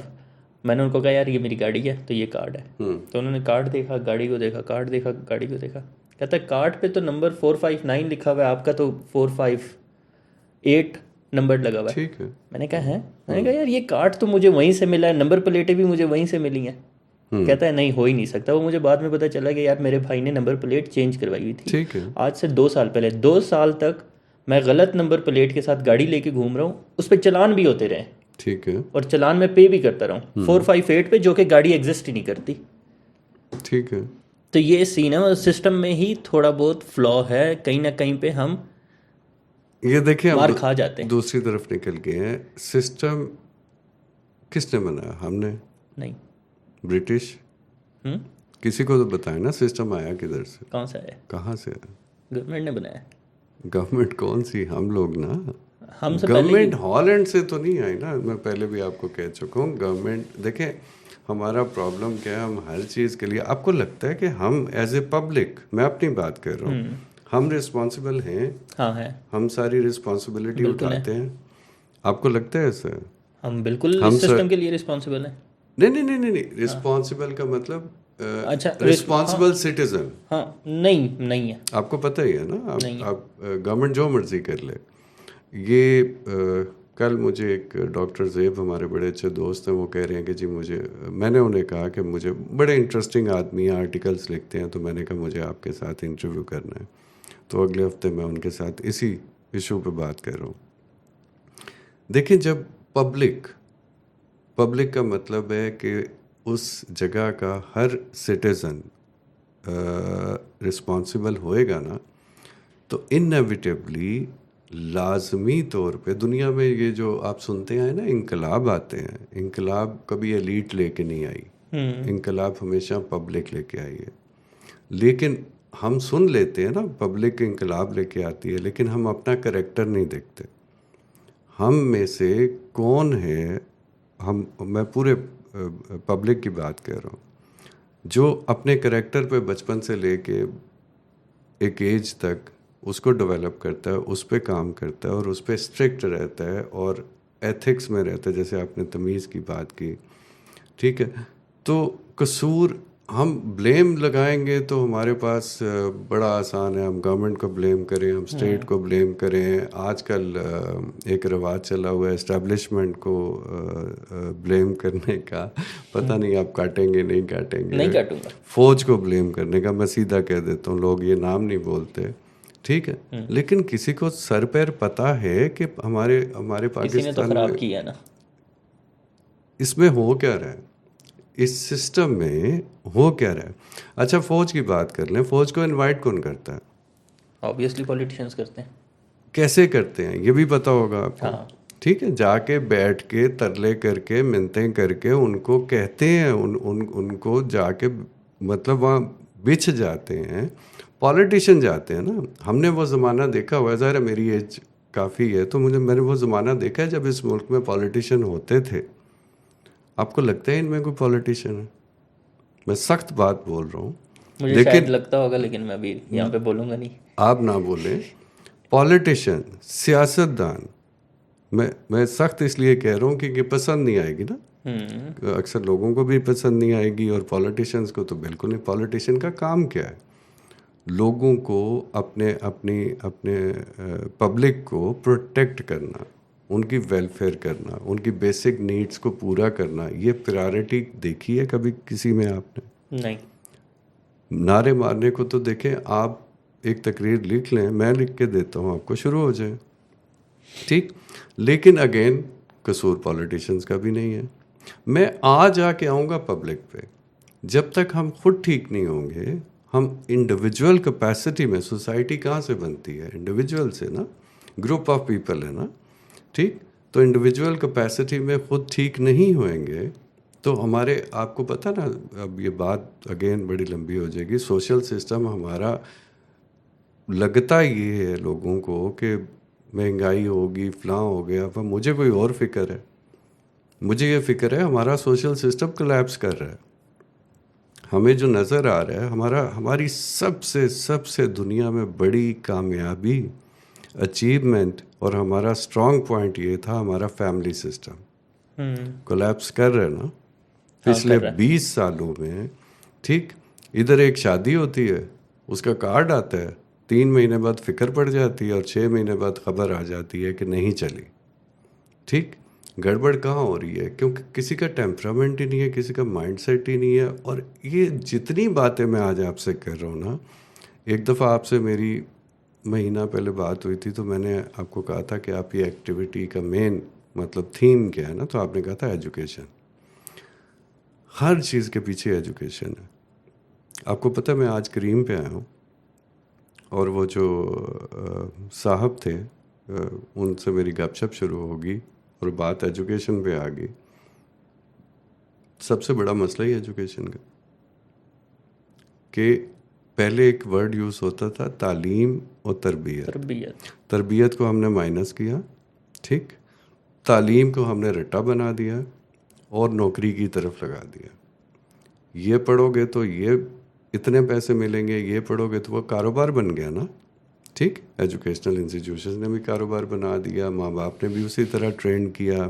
A: میں نے ان کو کہا یار یہ میری گاڑی ہے تو یہ کارڈ ہے. تو انہوں نے کارڈ دیکھا, گاڑی کو دیکھا, کارڈ دیکھا, گاڑی کو دیکھا. کہتا ہے کارڈ پہ تو نمبر 459 لکھا ہوا ہے, آپ کا تو 458 نمبر لگا ہوا ہے. میں نے کہا ہے, میں نے کہا یار یہ کارڈ تو مجھے وہیں سے ملا ہے, نمبر پلیٹیں بھی مجھے وہیں سے ملی ہیں. کہتا ہے نہیں ہو ہی نہیں سکتا. وہ مجھے بعد میں پتہ چلا کہ یار میرے بھائی نے نمبر پلیٹ چینج کروائی ہوئی تھی آج سے 2 سال پہلے. 2 سال تک میں غلط نمبر پلیٹ کے ساتھ گاڑی لے کے گھوم رہا ہوں, اس پہ چلان بھی ہوتے رہے,
B: ٹھیک ہے,
A: اور چلان میں پے بھی کرتا رہا ہوں 458 پہ, جو کہ گاڑی ایگزسٹ ہی نہیں کرتی.
B: ٹھیک ہے.
A: تو یہ سین ہے, سسٹم میں ہی تھوڑا بہت فلا ہے, کہیں نہ کہیں پہ ہم
B: یہ دیکھیں
A: مار کھا جاتے ہیں.
B: دوسری طرف نکل گئے ہیں. سسٹم کس نے بنایا؟ ہم نے
A: نہیں,
B: برٹش. کسی کو تو بتائیں نا سسٹم آیا کدھر سے,
A: کون سا ہے,
B: کہاں سے ہے؟
A: گورنمنٹ نے بنایا.
B: گورنمنٹ کون سی, ہم لوگ نا.
A: ہم سے
B: گورنمنٹ ہالینڈ سے تو نہیں آئی نا, میں پہلے بھی آپ کو کہہ چکا ہوں. گورنمنٹ دیکھیں ہمارا پرابلم کیا ہے, ہم ہر چیز کے لیے, آپ کو لگتا ہے کہ ہم ایز اے پبلک, میں اپنی بات کر رہا ہوں, ہم رسپانسبل ہیں؟
A: ہاں ہے,
B: ہم ساری رسپانسبلٹی
A: بالکل ہے.
B: اٹھاتے ہیں؟ آپ کو لگتا ہے ایسا؟
A: ہم بالکل
B: ہم
A: اس سسٹم کے لیے رسپانسبل ہیں.
B: نہیں, رسپانسبل کا مطلب
A: اچھا,
B: رسپانسبل سٹیزن.
A: ہاں, نہیں ہے,
B: آپ کو پتہ ہی ہے نا,
A: نہیں ہے.
B: آپ گورنمنٹ جو مرضی کر لے. یہ کل مجھے ایک ڈاکٹر زیب, ہمارے بڑے اچھے دوست ہیں, وہ کہہ رہے ہیں کہ جی مجھے, میں نے انہیں کہا کہ مجھے بڑے انٹرسٹنگ آدمی ہیں, آرٹیکلس لکھتے ہیں, تو میں نے کہا مجھے آپ کے ساتھ انٹرویو کرنا ہے. تو اگلے ہفتے میں ان کے ساتھ اسی ایشو پہ بات کر رہا ہوں. دیکھیں, جب پبلک کا مطلب ہے کہ اس جگہ کا ہر سٹیزن رسپانسبل ہوئے گا نا, تو انیویٹیبلی لازمی طور پہ دنیا میں یہ جو آپ سنتے ہیں نا انقلاب آتے ہیں, انقلاب کبھی ایلیٹ لے کے نہیں آئی, انقلاب ہمیشہ پبلک لے کے آئی ہے. لیکن ہم سن لیتے ہیں نا پبلک انقلاب لے کے آتی ہے, لیکن ہم اپنا کریکٹر نہیں دیکھتے. ہم میں سے کون ہے, میں پورے پبلک کی بات کر رہا ہوں, جو اپنے کریکٹر پہ بچپن سے لے کے ایک ایج تک اس کو ڈیولپ کرتا ہے, اس پہ کام کرتا ہے, اور اس پہ اسٹرکٹ رہتا ہے, اور ایتھکس میں رہتا ہے, جیسے آپ نے تمیز کی بات کی, ٹھیک ہے. تو قصور ہم بلیم لگائیں گے تو ہمارے پاس بڑا آسان ہے, ہم گورنمنٹ کو بلیم کریں, ہم اسٹیٹ کو بلیم کریں. آج کل ایک رواج چلا ہوا ہے اسٹیبلشمنٹ کو بلیم کرنے کا, پتہ نہیں آپ کاٹیں گے نہیں کاٹیں گے,
A: نہیں کاٹوں گا.
B: فوج کو بلیم کرنے کا, میں سیدھا کہہ دیتا ہوں, لوگ یہ نام نہیں بولتے, ٹھیک ہے. لیکن کسی کو سر پیر پتہ ہے کہ ہمارے پاکستان میں
A: کیا نا,
B: اس میں ہو کیا رہا ہے, اس سسٹم میں ہو کیا رہا ہے. اچھا, فوج کی بات کر لیں, فوج کو انوائٹ کون کرتا ہے؟
A: آبویسلی پولیٹیشینس کرتے ہیں.
B: کیسے کرتے ہیں یہ بھی پتہ ہوگا آپ کو,
A: ہاں,
B: ٹھیک ہے. جا کے بیٹھ کے ترلے کر کے منتیں کر کے ان کو کہتے ہیں, ان کو جا کے مطلب وہاں بچھ جاتے ہیں. پولیٹیشین جاتے ہیں نا, ہم نے وہ زمانہ دیکھا ہوا ہے, ظاہر ہے میری ایج کافی ہے, تو میں نے وہ زمانہ دیکھا ہے جب اس ملک میں پولیٹیشین ہوتے تھے. آپ کو لگتا ہے ان میں کوئی پولیٹیشین ہے؟ میں سخت بات بول رہا ہوں,
A: مجھے شاید لگتا ہوگا, لیکن میں ابھی یہاں پہ بولوں گا نہیں.
B: آپ نہ بولیں. پولیٹیشین, سیاستدان, میں سخت اس لیے کہہ رہا ہوں کہ پسند نہیں آئے گی نا, اکثر لوگوں کو بھی پسند نہیں آئے گی, اور پولیٹیشینس کو تو بالکل نہیں. پولیٹیشین کا کام کیا ہے؟ لوگوں کو اپنے پبلک کو پروٹیکٹ کرنا, ان کی ویلفیئر کرنا, ان کی بیسک نیڈز کو پورا کرنا. یہ پرائرٹی دیکھی ہے کبھی کسی میں آپ نے؟
A: نہیں.
B: نعرے مارنے کو تو دیکھیں, آپ ایک تقریر لکھ لیں, میں لکھ کے دیتا ہوں آپ کو, شروع ہو جائے, ٹھیک. لیکن اگین قصور پولیٹیشینس کا بھی نہیں ہے. میں آج آ کے آؤں گا پبلک پہ, جب تک ہم خود ٹھیک نہیں ہوں گے, ہم انڈیویجول کیپیسٹی میں, سوسائٹی کہاں سے بنتی ہے؟ انڈیویجول سے نا, گروپ آف پیپل ہے نا, ٹھیک. تو انڈیویجول کیپیسٹی میں خود ٹھیک نہیں ہوئیں گے تو ہمارے, آپ کو پتہ نا, اب یہ بات اگین بڑی لمبی ہو جائے گی. سوشل سسٹم ہمارا لگتا یہ ہے لوگوں کو کہ مہنگائی ہوگی, فلاں ہو گیا, پر مجھے کوئی اور فکر ہے. مجھے یہ فکر ہے ہمارا سوشل سسٹم کولیپس کر رہا ہے. ہمیں جو نظر آ رہا ہے, ہماری سب سے دنیا میں بڑی کامیابی, اچیومنٹ, اور ہمارا اسٹرانگ پوائنٹ یہ تھا, ہمارا فیملی سسٹم کولیپس کر رہے نا پچھلے 20 سالوں میں, ٹھیک. ادھر ایک شادی ہوتی ہے, اس کا کارڈ آتا ہے, 3 مہینے بعد فکر پڑ جاتی ہے, اور 6 مہینے بعد خبر آ جاتی ہے کہ نہیں چلی, ٹھیک. گڑبڑ کہاں ہو رہی ہے؟ کیونکہ کسی کا ٹیمپرامنٹ ہی نہیں ہے, کسی کا مائنڈ سیٹ ہی نہیں ہے. اور یہ جتنی باتیں میں آج آپ سے کر رہا ہوں نا, ایک دفعہ آپ سے میری مہینہ پہلے بات ہوئی تھی, تو میں نے آپ کو کہا تھا کہ آپ یہ ایکٹیویٹی کا مین مطلب تھیم کیا ہے نا, تو آپ نے کہا تھا ایجوکیشن. ہر چیز کے پیچھے ایجوکیشن ہے. آپ کو پتہ, میں آج کریم پہ آیا ہوں, اور وہ جو صاحب تھے, ان سے میری گپ شپ شروع ہوگی, اور بات ایجوکیشن پہ آ گئی. سب سے بڑا مسئلہ ہی ایجوکیشن کا, کہ پہلے ایک ورڈ یوز ہوتا تھا, تعلیم اور تربیت کو ہم نے مائنس کیا, ٹھیک. تعلیم کو ہم نے رٹا بنا دیا, اور نوکری کی طرف لگا دیا. یہ پڑھو گے تو یہ اتنے پیسے ملیں گے, یہ پڑھو گے تو وہ کاروبار بن گیا نا. ٹھیک, ایجوکیشنل انسٹیٹیوشنز نے بھی کاروبار بنا دیا, ماں باپ نے بھی اسی طرح ٹرین کیا,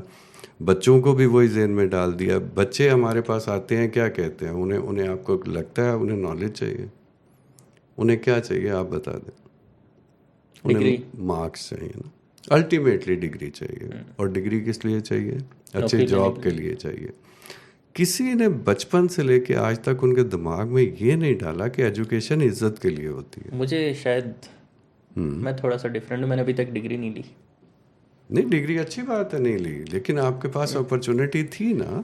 B: بچوں کو بھی وہی ذہن میں ڈال دیا. بچے ہمارے پاس آتے ہیں, کیا کہتے ہیں انہیں آپ کو لگتا ہے انہیں نالج چاہیے, انہیں کیا چاہیے آپ بتا دیں. انہیں مارکس چاہیے نا, الٹیمیٹلی ڈگری چاہیے. اور ڈگری کس لیے چاہیے؟ اچھے جاب کے لیے چاہیے. کسی نے بچپن سے لے کے آج تک ان کے دماغ میں یہ نہیں ڈالا کہ ایجوکیشن عزت کے لیے ہوتی ہے.
A: مجھے شاید میں تھوڑا سا ڈفرینٹ ہوں, میں نے ابھی تک ڈگری نہیں لی.
B: نہیں, ڈگری اچھی بات ہے نہیں لی, لیکن آپ کے پاس اپرچونٹی تھی نا.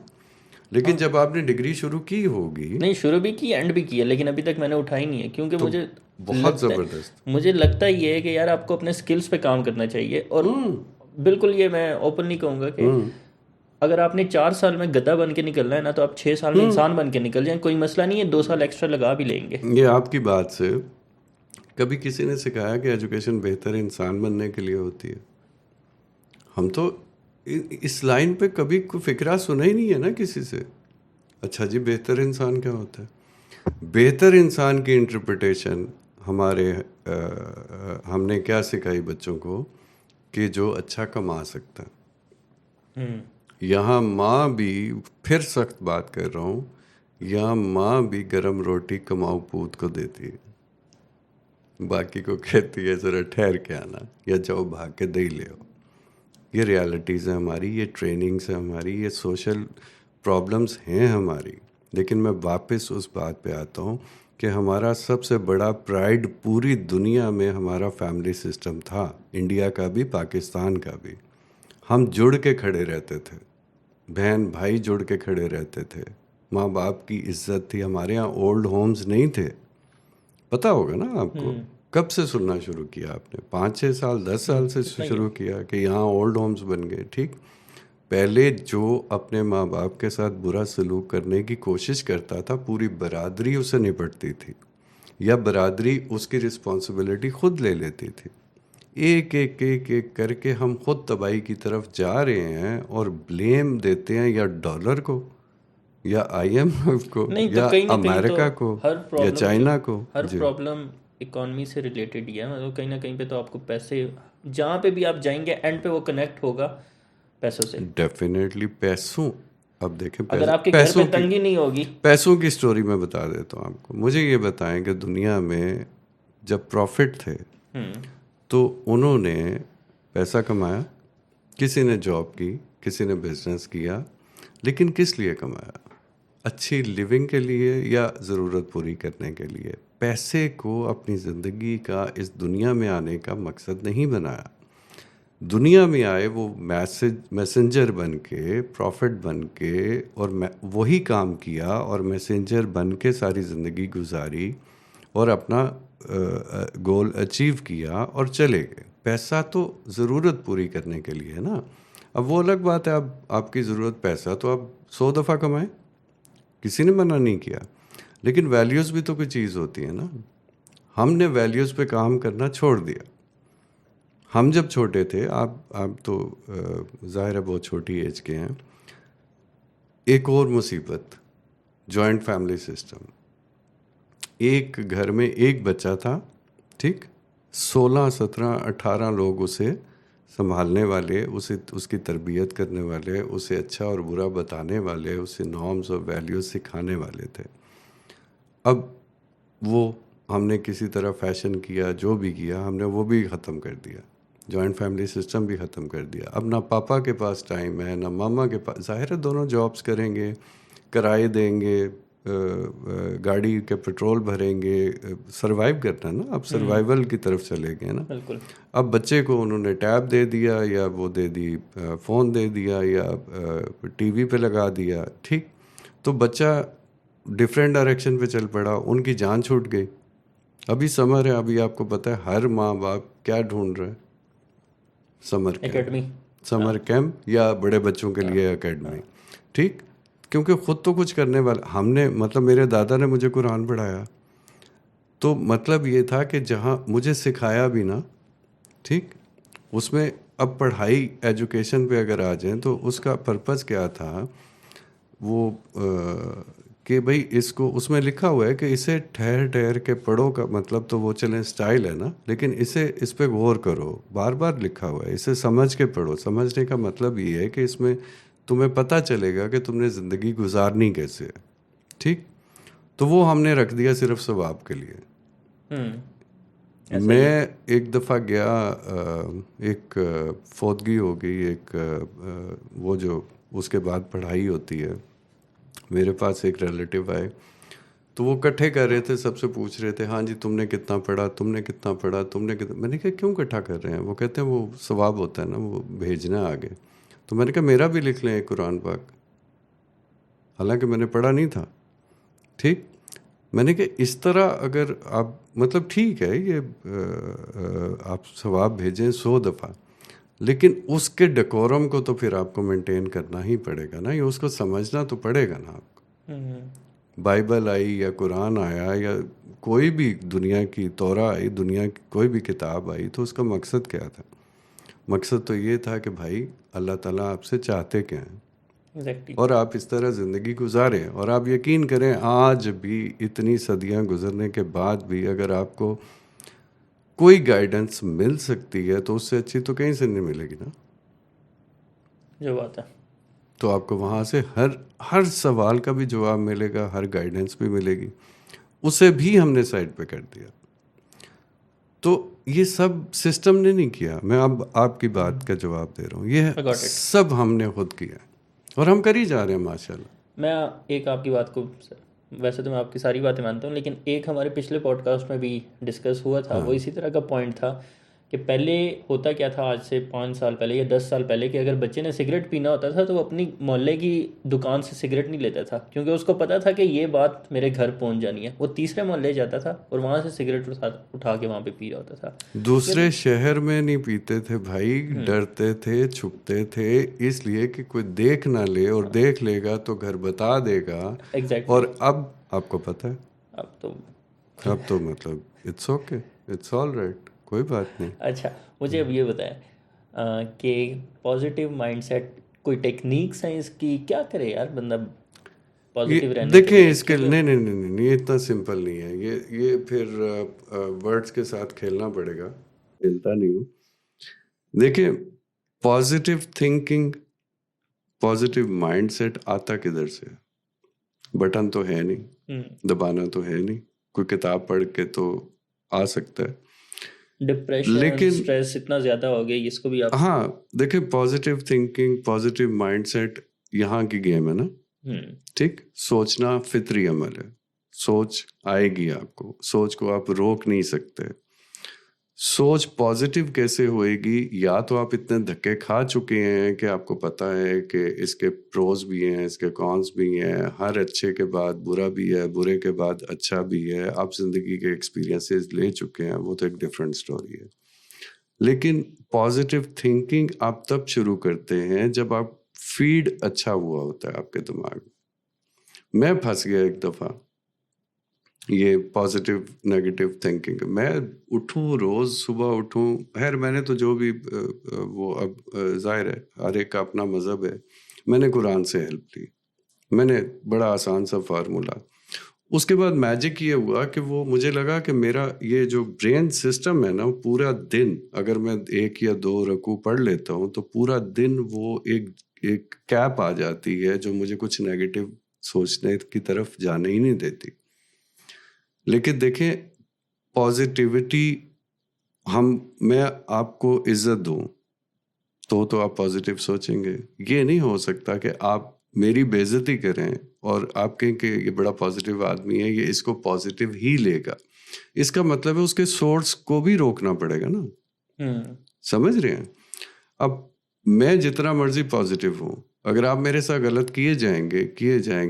B: لیکن جب آپ نے ڈگری شروع کی ہوگی,
A: نہیں شروع بھی کی اینڈ بھی کیا, لیکن ابھی تک میں نے اٹھائی نہیں ہے, کیونکہ مجھے
B: بہت زبردست,
A: مجھے لگتا یہ ہے کہ یار آپ کو اپنے اسکلس پہ کام کرنا چاہیے. اور بالکل یہ میں اوپن نہیں کہوں گا کہ اگر آپ نے 4 سال میں گدھا بن کے نکلنا ہے نا, تو آپ 6 سال میں انسان بن کے نکل جائیں, کوئی مسئلہ نہیں ہے, 2 سال ایکسٹرا لگا بھی لیں گے.
B: یہ آپ کی بات سے کبھی کسی نے سکھایا کہ ایجوکیشن بہتر انسان بننے کے لیے ہوتی ہے؟ ہم تو اس لائن پہ کبھی کوئی فکرہ سنا ہی نہیں ہے نا کسی سے. اچھا جی, بہتر انسان کیا ہوتا ہے؟ بہتر انسان کی انٹرپریٹیشن ہم نے کیا سکھائی بچوں کو کہ جو اچھا کما سکتا ہے. یہاں ماں بھی, پھر سخت بات کر رہا ہوں, یہاں ماں بھی گرم روٹی کماؤ پوت کو دیتی ہے, باقی کو کہتی ہے ذرا ٹھہر کے آنا یا جاؤ بھاگ کے دہی لے آؤ. یہ ریالٹیز ہیں ہماری, یہ ٹریننگز ہیں ہماری, یہ سوشل پرابلمس ہیں ہماری. لیکن میں واپس اس بات پہ آتا ہوں کہ ہمارا سب سے بڑا پرائڈ پوری دنیا میں ہمارا فیملی سسٹم تھا, انڈیا کا بھی پاکستان کا بھی. ہم جڑ کے کھڑے رہتے تھے, بہن بھائی جڑ کے کھڑے رہتے تھے, ماں باپ کی عزت تھی. ہمارے یہاں اولڈ ہومز نہیں تھے, پتہ ہوگا نا آپ کو. کب سے سننا شروع کیا آپ نے؟ 5-6 سال 10 سال سے شروع کیا کہ یہاں اولڈ ہومز بن گئے. ٹھیک, پہلے جو اپنے ماں باپ کے ساتھ برا سلوک کرنے کی کوشش کرتا تھا, پوری برادری اسے نپٹتی تھی, یا برادری اس کی رسپانسبلٹی خود لے لیتی تھی. ایک ایک ایک ایک کر کے ہم خود تباہی کی طرف جا رہے ہیں, اور بلیم دیتے ہیں یا ڈالر کو, یا IMF کو, یا امریکہ کو, یا چائنا کو.
A: ہر پرابلم اکانومی سے ریلیٹڈ ہی ہے. مطلب کہیں نہ کہیں پہ تو آپ کو پیسے, جہاں پہ بھی آپ جائیں گے اینڈ پہ وہ کنیکٹ ہوگا پیسوں سے.
B: ڈیفینیٹلی پیسوں. اب دیکھیں,
A: اگر آپ کے گھر پہ تنگی نہیں ہوگی.
B: پیسوں کی سٹوری میں بتا دیتا ہوں آپ کو. مجھے یہ بتائیں کہ دنیا میں جب پروفٹ تھے تو انہوں نے پیسہ کمایا, کسی نے جاب کی, کسی نے بزنس کیا, لیکن کس لیے کمایا؟ اچھی لیونگ کے لیے یا ضرورت پوری کرنے کے لیے؟ پیسے کو اپنی زندگی کا, اس دنیا میں آنے کا مقصد نہیں بنایا. دنیا میں آئے وہ میسنجر بن کے, پروفٹ بن کے, اور وہی کام کیا اور میسنجر بن کے ساری زندگی گزاری اور اپنا گول اچیو کیا اور چلے گئے. پیسہ تو ضرورت پوری کرنے کے لیے ہے نا. اب وہ الگ بات ہے, اب آپ کی ضرورت پیسہ تو آپ 100 دفعہ کمائیں, کسی نے منع نہیں کیا, لیکن ویلیوز بھی تو کوئی چیز ہوتی ہے نا. ہم نے ویلیوز پہ کام کرنا چھوڑ دیا. ہم جب چھوٹے تھے, آپ تو ظاہر ہے بہت چھوٹی ایج کے ہیں. ایک اور مصیبت, جوائنٹ فیملی سسٹم. ایک گھر میں ایک بچہ تھا, ٹھیک, 16 17 18 لوگ اسے سنبھالنے والے, اس کی تربیت کرنے والے, اسے اچھا اور برا بتانے والے, اسے نارمز اور ویلیوز سکھانے والے تھے. اب وہ ہم نے کسی طرح فیشن کیا, جو بھی کیا ہم نے وہ بھی ختم کر دیا, جوائنٹ فیملی سسٹم بھی ختم کر دیا. اب نہ پاپا کے پاس ٹائم ہے, نہ ماما کے پاس. ظاہر ہے دونوں جابس کریں گے, کرائے دیں گے, گاڑی کے پیٹرول بھریں گے, سروائیو کرنا نا. اب سروائیول کی طرف چلے گئے نا.
A: بالکل.
B: اب بچے کو انہوں نے ٹیب دے دیا, یا وہ دے دی, فون دے دیا, یا ٹی وی پہ لگا دیا, ٹھیک. تو بچہ ڈفرینٹ ڈائریکشن پہ چل پڑا, ان کی جان چھوٹ گئی. ابھی سمر ہے, ابھی آپ کو پتہ ہے ہر ماں باپ کیا ڈھونڈ رہا ہے؟ سمر کیمپ یا بڑے بچوں کے لیے اکیڈمی, ٹھیک. کیونکہ خود تو کچھ کرنے والا ہم نے, مطلب میرے دادا نے مجھے قرآن پڑھایا, تو مطلب یہ تھا کہ جہاں مجھے سکھایا بھی نا, ٹھیک, اس میں اب پڑھائی ایجوکیشن پہ اگر آ جائیں تو اس کا پرپز کیا تھا وہ کہ بھائی اس کو اس میں لکھا ہوا ہے کہ اسے ٹھہر ٹھہر کے پڑھو کا مطلب تو وہ چلیں اسٹائل ہے نا، لیکن اس پہ غور کرو، بار بار لکھا ہوا ہے، اسے سمجھ کے پڑھو. سمجھنے کا مطلب یہ ہے کہ اس میں تمہیں پتہ چلے گا کہ تم نے زندگی گزارنی کیسے ہے. ٹھیک، تو وہ ہم نے رکھ دیا صرف ثواب کے لیے. میں ایک دفعہ گیا، ایک فوتگی ہو گئی، ایک وہ جو اس کے بعد پڑھائی ہوتی ہے، میرے پاس ایک ریلیٹیو آئے تو وہ اکٹھے کر رہے تھے، سب سے پوچھ رہے تھے ہاں جی تم نے کتنا پڑھا، تم نے کتنا پڑھا، تم نے کتنا. میں نے کہا کیوں اکٹھا کر رہے ہیں؟ وہ کہتے ہیں وہ ثواب ہوتا ہے نا، وہ بھیجنا آگے. تو میں نے کہا میرا بھی لکھ لیں ایک قرآن پاک، حالانکہ میں نے پڑھا نہیں تھا. ٹھیک، میں نے کہا اس طرح اگر آپ مطلب ٹھیک ہے یہ آپ ثواب بھیجیں 100 دفعہ، لیکن اس کے ڈیکورم کو تو پھر آپ کو مینٹین کرنا ہی پڑے گا نا، یہ اس کو سمجھنا تو پڑے گا نا آپ کو. بائبل آئی یا قرآن آیا یا کوئی بھی دنیا کی تورا آئی، دنیا کی کوئی بھی کتاب آئی، تو اس کا مقصد کیا تھا؟ مقصد تو یہ تھا کہ بھائی اللہ تعالیٰ آپ سے چاہتے کیا ہیں، اور آپ اس طرح زندگی گزاریں. اور آپ یقین کریں آج بھی اتنی صدیاں گزرنے کے بعد بھی اگر آپ کو کوئی گائیڈنس مل سکتی ہے تو اس سے اچھی تو کہیں سے نہیں ملے گی نا.
A: جو بات ہے،
B: تو آپ کو وہاں سے ہر سوال کا بھی جواب ملے گا، ہر گائیڈنس بھی ملے گی. اسے بھی ہم نے سائڈ پہ کر دیا. تو یہ سب سسٹم نے نہیں کیا. میں اب آپ کی بات کا جواب دے رہا ہوں، یہ سب ہم نے خود کیا اور ہم کر ہی جا رہے ہیں ماشاءاللہ.
A: میں ایک آپ کی بات کو، ویسے تو میں آپ کی ساری باتیں مانتا ہوں، لیکن ایک ہمارے پچھلے پوڈ کاسٹ میں بھی ڈسکس ہوا تھا، وہ اسی طرح کا پوائنٹ تھا کہ پہلے ہوتا کیا تھا، آج سے 5 سال پہلے یا 10 سال پہلے، کہ اگر بچے نے سگریٹ پینا ہوتا تھا تو وہ اپنی محلے کی دکان سے سگریٹ نہیں لیتا تھا، کیونکہ اس کو پتا تھا کہ یہ بات میرے گھر پہنچ جانی ہے. وہ تیسرے محلے جاتا تھا اور وہاں سے سگریٹ اٹھا کے وہاں پہ پی رہا ہوتا تھا.
B: دوسرے شہر میں نہیں پیتے تھے بھائی، ڈرتے تھے، چھپتے تھے، اس لیے کہ کوئی دیکھ نہ لے، اور دیکھ لے گا تو گھر بتا دے گا. اور اب آپ کو پتہ ہے، اب تو مطلب it's okay, it's all right, کوئی بات نہیں.
A: اچھا مجھے اب یہ بتائیں کہ پازیٹیو مائنڈ سیٹ کوئی ٹیکنیکس ہیں اس کی، کیا کرے یار بندہ پازیٹیو رہنے کے لیے؟
B: دیکھیں اس کے نہیں یہ اتنا سمپل نہیں ہے. یہ پھر ورڈز کے ساتھ کھیلنا پڑے گا، کھیلتا نہیں ہوں. دیکھیں positive thinking, positive mind set آتا کدھر سے؟ بٹن تو ہے نہیں، دبانا تو ہے نہیں، کوئی کتاب پڑھ کے تو آ سکتا ہے.
A: ڈپریشن، سٹریس اتنا زیادہ ہو گیا، اس کو بھی آپ
B: ہاں دیکھیں positive thinking, positive mind set یہاں کی گیم ہے نا. ٹھیک، سوچنا فطری عمل ہے، سوچ آئے گی آپ کو، سوچ کو آپ روک نہیں سکتے. سوچ پازیٹیو کیسے ہوئے گی؟ یا تو آپ اتنے دھکے کھا چکے ہیں کہ آپ کو پتہ ہے کہ اس کے پروز بھی ہیں، اس کے کونس بھی ہیں، ہر اچھے کے بعد برا بھی ہے، برے کے بعد اچھا بھی ہے. آپ زندگی کے ایکسپیرینسز لے چکے ہیں، وہ تو ایک ڈفرینٹ سٹوری ہے. لیکن پازیٹیو تھنکنگ آپ تب شروع کرتے ہیں جب آپ فیڈ اچھا ہوا ہوتا ہے آپ کے دماغ میں. میں پھنس گیا ایک دفعہ یہ پازیٹیو نیگیٹو تھنکنگ. میں اٹھوں روز صبح اٹھوں، خیر میں نے تو جو بھی وہ اب ظاہر ہے ہر ایک کا اپنا مذہب ہے، میں نے قرآن سے ہیلپ لی. میں نے بڑا آسان سا فارمولا. اس کے بعد میجک یہ ہوا کہ وہ مجھے لگا کہ میرا یہ جو برین سسٹم ہے نا، پورا دن اگر میں 1 یا 2 رکوع پڑھ لیتا ہوں تو پورا دن وہ ایک کیپ آ جاتی ہے جو مجھے کچھ نیگیٹو سوچنے کی طرف جانے ہی نہیں دیتی. لیکن دیکھیں پازیٹیوٹی، میں آپ کو عزت دوں تو آپ پازیٹیو سوچیں گے. یہ نہیں ہو سکتا کہ آپ میری بے عزتی کریں اور آپ کہیں کہ یہ بڑا پازیٹیو آدمی ہے، یہ اس کو پازیٹیو ہی لے گا. اس کا مطلب ہے اس کے سورس کو بھی روکنا پڑے گا نا. سمجھ رہے ہیں؟ اب میں جتنا مرضی پازیٹیو ہوں، اگر آپ میرے ساتھ غلط کیے جائیں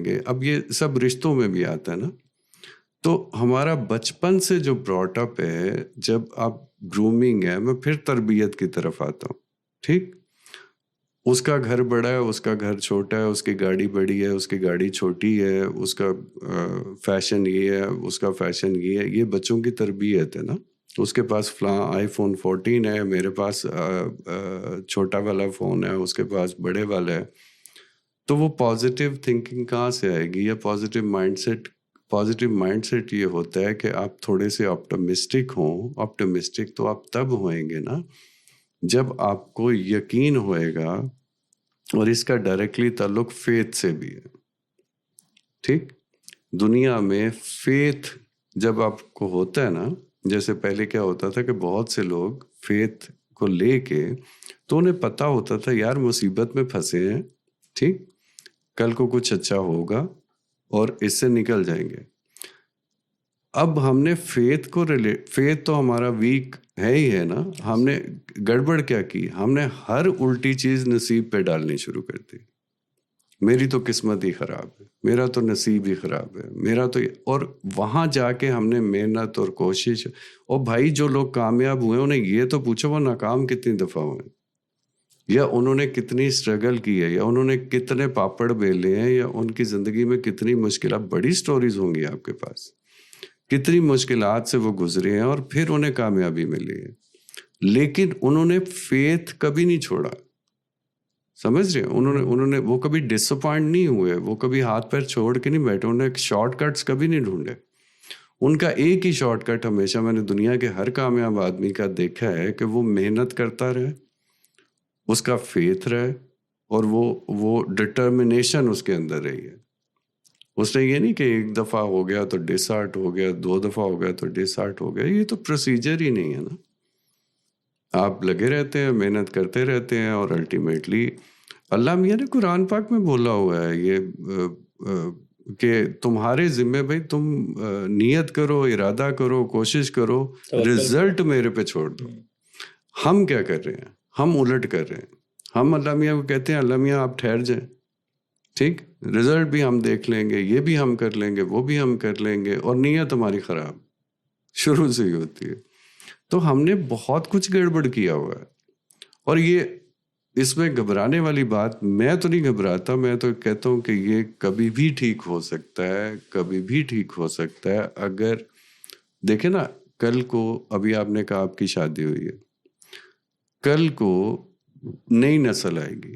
B: گے. اب یہ سب رشتوں میں بھی آتا ہے نا. تو ہمارا بچپن سے جو براٹ اپ ہے، جب آپ گرومنگ ہے، میں پھر تربیت کی طرف آتا ہوں. ٹھیک، اس کا گھر بڑا ہے، اس کا گھر چھوٹا ہے، اس کی گاڑی بڑی ہے، اس کی گاڑی چھوٹی ہے، اس کا فیشن یہ ہے، اس کا فیشن یہ ہے. یہ بچوں کی تربیت ہے نا. اس کے پاس فلاں آئی فون 14 ہے، میرے پاس چھوٹا والا فون ہے، اس کے پاس بڑے والا ہے. تو وہ پازیٹیو تھنکنگ کہاں سے آئے گی, یا پازیٹیو مائنڈ سیٹ یہ ہوتا ہے کہ آپ تھوڑے سے آپٹمسٹک ہوں. آپٹمسٹک تو آپ تب ہوئیں گے نا جب آپ کو یقین ہوئے گا, اور اس کا ڈائریکٹلی تعلق فیتھ سے بھی ہے. ٹھیک, دنیا میں فیتھ جب آپ کو ہوتا ہے نا, جیسے پہلے کیا ہوتا تھا کہ بہت سے لوگ فیتھ کو لے کے تو انہیں پتہ ہوتا تھا یار مصیبت میں پھنسے ہیں, ٹھیک, کل کو کچھ اچھا ہوگا اور اس سے نکل جائیں گے. اب ہم نے فیتھ تو ہمارا ویک ہے ہی ہے نا, ہم نے گڑبڑ کیا کی, ہم نے ہر الٹی چیز نصیب پہ ڈالنی شروع کر دی. میری تو قسمت ہی خراب ہے, میرا تو نصیب ہی خراب ہے, میرا تو اور وہاں جا کے ہم نے محنت اور کوشش. اور بھائی جو لوگ کامیاب ہوئے انہیں یہ تو پوچھو وہ ناکام کتنی دفعہ ہوئے, یا انہوں نے کتنی اسٹرگل کی ہے, یا انہوں نے کتنے پاپڑ بیلے ہیں, یا ان کی زندگی میں کتنی مشکلات, بڑی سٹوریز ہوں گی آپ کے پاس, کتنی مشکلات سے وہ گزرے ہیں اور پھر انہیں کامیابی ملی ہے. لیکن انہوں نے فیتھ کبھی نہیں چھوڑا, سمجھ رہے ہیں, انہوں نے وہ کبھی ڈس اپوائنٹ نہیں ہوئے, وہ کبھی ہاتھ پیر چھوڑ کے نہیں بیٹھے, انہوں نے شارٹ کٹس کبھی نہیں ڈھونڈے. ان کا ایک ہی شارٹ کٹ ہمیشہ میں نے دنیا کے ہر کامیاب آدمی کا دیکھا ہے کہ وہ محنت کرتا رہے, اس کا فیتھ رہے, اور وہ ڈٹرمنیشن اس کے اندر رہی ہے. اس نے یہ نہیں کہ ایک دفعہ ہو گیا تو ڈس آرٹ ہو گیا, 2 دفعہ ہو گیا تو ڈس آرٹ ہو گیا, یہ تو پروسیجر ہی نہیں ہے نا. آپ لگے رہتے ہیں, محنت کرتے رہتے ہیں, اور الٹیمیٹلی اللہ میاں نے قرآن پاک میں بولا ہوا ہے یہ کہ تمہارے ذمے بھائی تم نیت کرو, ارادہ کرو, کوشش کرو, رزلٹ میرے پہ چھوڑ دو. ہم کیا کر رہے ہیں, ہم الٹ کر رہے ہیں. ہم اللہ میاں کو کہتے ہیں اللہ میاں آپ ٹھہر جائیں, ٹھیک, رزلٹ بھی ہم دیکھ لیں گے, یہ بھی ہم کر لیں گے, وہ بھی ہم کر لیں گے, اور نیت ہماری خراب شروع سے ہی ہوتی ہے. تو ہم نے بہت کچھ گڑبڑ کیا ہوا ہے. اور یہ اس میں گھبرانے والی بات, میں تو نہیں گھبراتا, میں تو کہتا ہوں کہ یہ کبھی بھی ٹھیک ہو سکتا ہے, کبھی بھی ٹھیک ہو سکتا ہے. اگر دیکھیں نا, کل کو ابھی آپ نے کہا آپ کی شادی ہوئی ہے, کل کو نئی نسل آئے گی,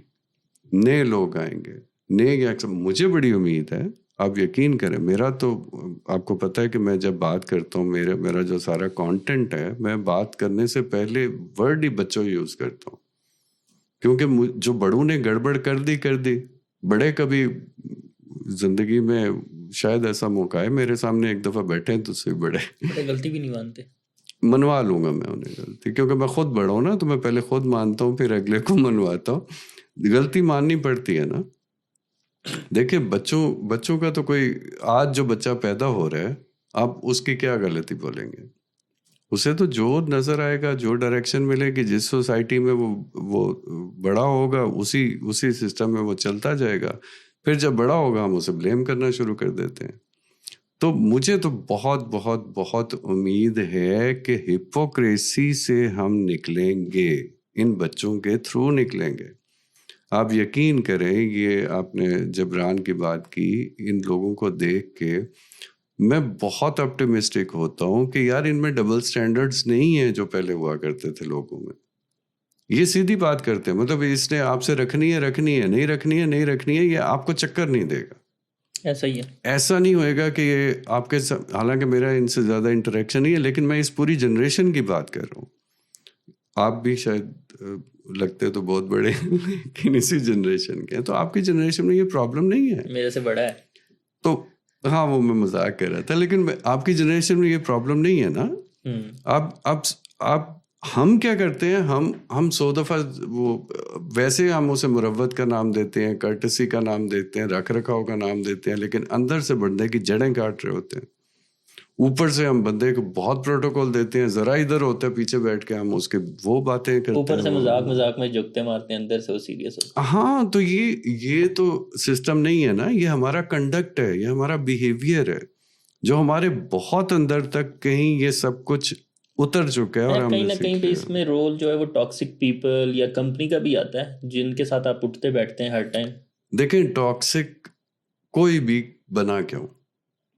B: نئے لوگ آئیں گے, مجھے بڑی امید ہے, آپ یقین کریں. میرا تو آپ کو پتہ ہے کہ میں جب بات کرتا ہوں, میرا جو سارا کانٹینٹ ہے, میں بات کرنے سے پہلے ورڈ ہی بچوں یوز کرتا ہوں, کیونکہ جو بڑوں نے گڑبڑ کر دی, بڑے کبھی زندگی میں شاید ایسا موقع ہے میرے سامنے ایک دفعہ بیٹھے ہیں تو سے بڑے
A: غلطی بھی نہیں مانتے,
B: منوا لوں گا میں انہیں غلطی, کیونکہ میں خود بڑا ہوں نا, تو میں پہلے خود مانتا ہوں پھر اگلے کو منواتا ہوں. غلطی ماننی پڑتی ہے نا. دیکھیں بچوں کا تو کوئی, آج جو بچہ پیدا ہو رہا ہے آپ اس کی کیا غلطی بولیں گے, اسے تو جو نظر آئے گا, جو ڈائریکشن ملے گی, جس سوسائٹی میں وہ بڑا ہوگا اسی سسٹم میں وہ چلتا جائے گا. پھر جب بڑا ہوگا ہم اسے بلیم کرنا شروع کر دیتے ہیں. تو مجھے تو بہت بہت بہت امید ہے کہ ہپوکریسی سے ہم نکلیں گے, ان بچوں کے تھرو نکلیں گے. آپ یقین کریں, یہ آپ نے جبران کی بات کی, ان لوگوں کو دیکھ کے میں بہت اپٹیمسٹک ہوتا ہوں کہ یار ان میں ڈبل سٹینڈرڈز نہیں ہیں جو پہلے ہوا کرتے تھے لوگوں میں. یہ سیدھی بات کرتے ہیں, مطلب اس نے آپ سے رکھنی ہے, نہیں رکھنی ہے, یہ آپ کو چکر نہیں دے گا. ایسا ہی ہے, ایسا نہیں ہوئے گا کہ یہ آپ کے, حالانکہ میرا ان سے زیادہ انٹریکشن نہیں ہے, لیکن میں اس پوری جنریشن کی بات کر رہا ہوں. آپ بھی شاید لگتے تو بہت بڑے لیکن اسی جنریشن کے ہیں, تو آپ کی جنریشن میں یہ پرابلم نہیں ہے.
A: میرے سے بڑا ہے
B: تو ہاں, وہ میں مذاق کر رہا تھا, لیکن آپ کی جنریشن میں یہ پرابلم نہیں ہے نا. آپ ہم کیا کرتے ہیں, ہم 100 دفعہ وہ ویسے ہم اسے مروت کا نام دیتے ہیں, کرٹسی کا نام دیتے ہیں, رکھ رکھاؤ کا نام دیتے ہیں, لیکن اندر سے بندے کی جڑیں کاٹ رہے ہوتے ہیں. اوپر سے ہم بندے کو بہت پروٹوکول دیتے ہیں, ذرا ادھر ہوتا ہے پیچھے بیٹھ کے ہم اس کے وہ باتیں کرتے ہیں,
A: اوپر سے مذاق میں جھکتے مارتے ہیں, اندر سے وہ سیریس ہوتے ہیں.
B: ہاں, تو یہ تو سسٹم نہیں ہے نا, یہ ہمارا کنڈکٹ ہے, یہ ہمارا بیہیویئر ہے, جو ہمارے بہت اندر تک کہیں یہ سب کچھ اتر چکا ہے. اور
A: کہیں نہ کہیں پہ اس میں رول جو ہے وہ ٹاکسک پیپل یا کمپنی کا بھی آتا ہے, جن کے ساتھ آپ اٹھتے بیٹھتے ہیں ہر ٹائم.
B: دیکھیں ٹاکسک کوئی بھی بنا کیوں,